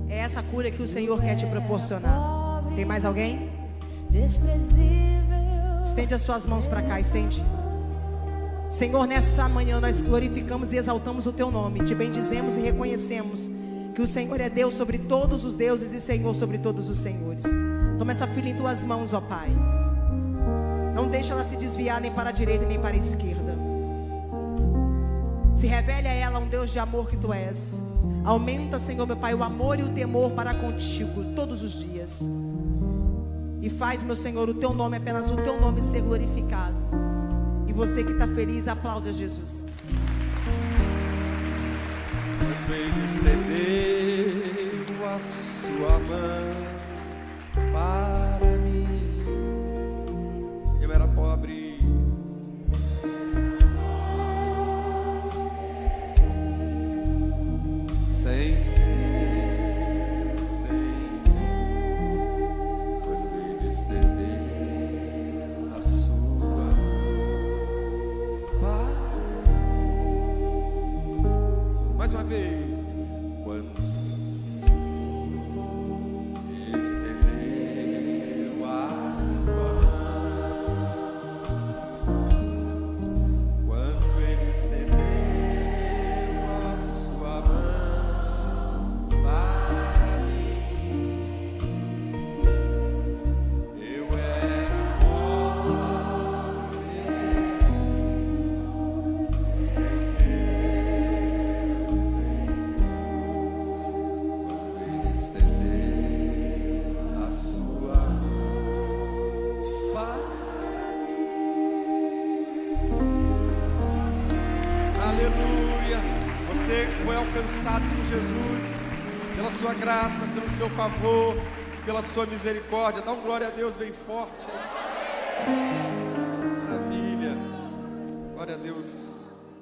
É essa cura que o Senhor quer te proporcionar. Tem mais alguém? Desprezível. Estende as suas mãos para cá, estende. Senhor, nessa manhã nós glorificamos e exaltamos o Teu nome. Te bendizemos e reconhecemos que o Senhor é Deus sobre todos os deuses e Senhor sobre todos os senhores. Toma essa filha em Tuas mãos, ó Pai. Não deixa ela se desviar nem para a direita nem para a esquerda. Se revele a ela um Deus de amor que Tu és. Aumenta, Senhor, meu Pai, o amor e o temor para contigo todos os dias. E faz, meu Senhor, o Teu nome, apenas o Teu nome ser glorificado. E você que está feliz, aplauda Jesus. Ele estendeu a sua mão para mim. Eu era pobre, sem Deus, sem Jesus. Quando Ele estendeu a sua mão para mim. Mais uma vez. Quando estendeu a sua mão, quando Ele estendeu a sua mão para mim, eu era pobre, sem Deus, sem Jesus. Estender a sua mão para mim. Aleluia. Você foi alcançado por Jesus, pela sua graça, pelo seu favor, pela sua misericórdia. Dá um glória a Deus bem forte. Maravilha. Glória a Deus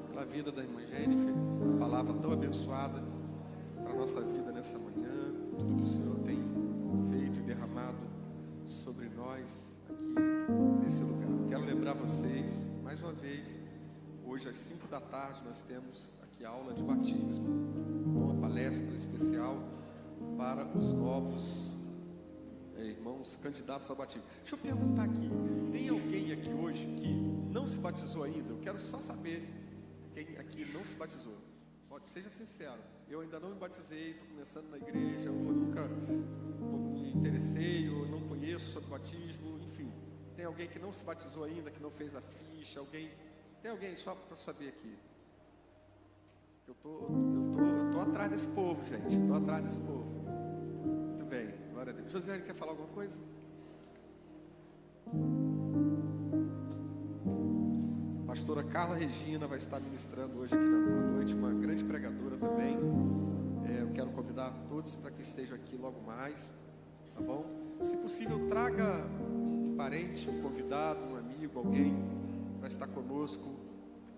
pela vida da irmã Jennifer. Uma palavra tão abençoada para a nossa vida nessa manhã. Tudo que o Senhor tem feito e derramado sobre nós aqui nesse lugar. Quero lembrar vocês, mais uma vez, hoje às 5 da tarde nós temos aqui a aula de batismo, uma palestra especial para os novos irmãos candidatos ao batismo. Deixa eu perguntar aqui, tem alguém aqui hoje que não se batizou ainda? Eu quero só saber quem aqui não se batizou. Pode, seja sincero. Eu ainda não me batizei, estou começando na igreja, ou nunca me interessei, ou não conheço sobre batismo, enfim. Tem alguém que não se batizou ainda, que não fez a ficha? Tem alguém só para saber aqui? Eu tô atrás desse povo, gente. Estou atrás desse povo. Muito bem, glória a Deus. José, quer falar alguma coisa? A pastora Carla Regina vai estar ministrando hoje aqui na noite, uma grande pregadora também. Eu quero convidar todos para que estejam aqui logo mais, tá bom? Se possível, traga um parente, um convidado, um amigo, alguém para estar conosco,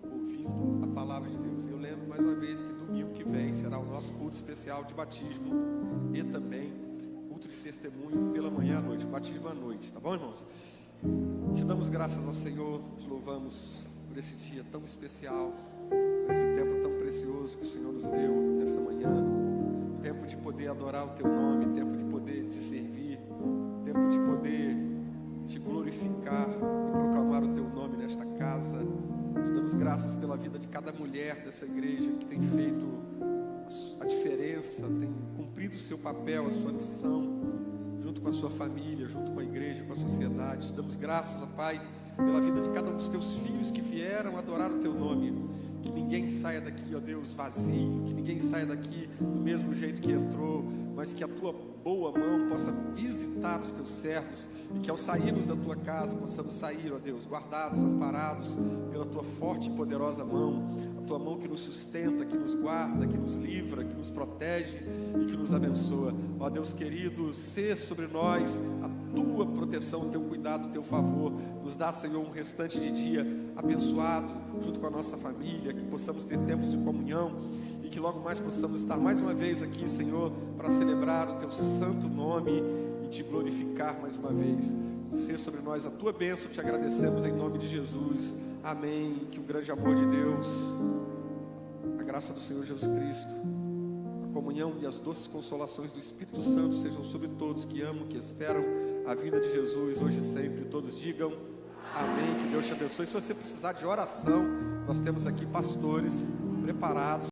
ouvindo a palavra de Deus. Eu lembro mais uma vez que domingo que vem será o nosso culto especial de batismo e também culto de testemunho pela manhã à noite, batismo à noite, tá bom, irmãos? Te damos graças ao Senhor, te louvamos por esse dia tão especial, por esse tempo tão precioso que o Senhor nos deu nessa manhã. Tempo de poder adorar o Teu nome, tempo de poder Te servir, tempo de poder Te glorificar e proclamar o Teu nome nesta casa. Te damos graças pela vida de cada mulher dessa igreja que tem feito a diferença, tem cumprido o seu papel, a sua missão, junto com a sua família, junto com a igreja, com a sociedade. Te damos graças, ó Pai, pela vida de cada um dos Teus filhos que vieram adorar o Teu nome. Que ninguém saia daqui, ó Deus, vazio, que ninguém saia daqui do mesmo jeito que entrou, mas que a Tua boa mão possa visitar os Teus servos e que ao sairmos da Tua casa possamos sair, ó Deus, guardados, amparados pela Tua forte e poderosa mão, a Tua mão que nos sustenta, que nos guarda, que nos livra, que nos protege e que nos abençoa. Ó Deus querido, sê sobre nós a Tua proteção, o Teu cuidado, o Teu favor. Nos dá, Senhor, um restante de dia abençoado junto com a nossa família, que possamos ter tempos de comunhão e que logo mais possamos estar mais uma vez aqui, Senhor, para celebrar o Teu santo nome e Te glorificar mais uma vez. Ser sobre nós a Tua bênção, Te agradecemos em nome de Jesus. Amém. Que o grande amor de Deus, a graça do Senhor Jesus Cristo, a comunhão e as doces consolações do Espírito Santo sejam sobre todos que amam, que esperam a vinda de Jesus hoje e sempre. Todos digam amém. Que Deus te abençoe. Se você precisar de oração, nós temos aqui pastores preparados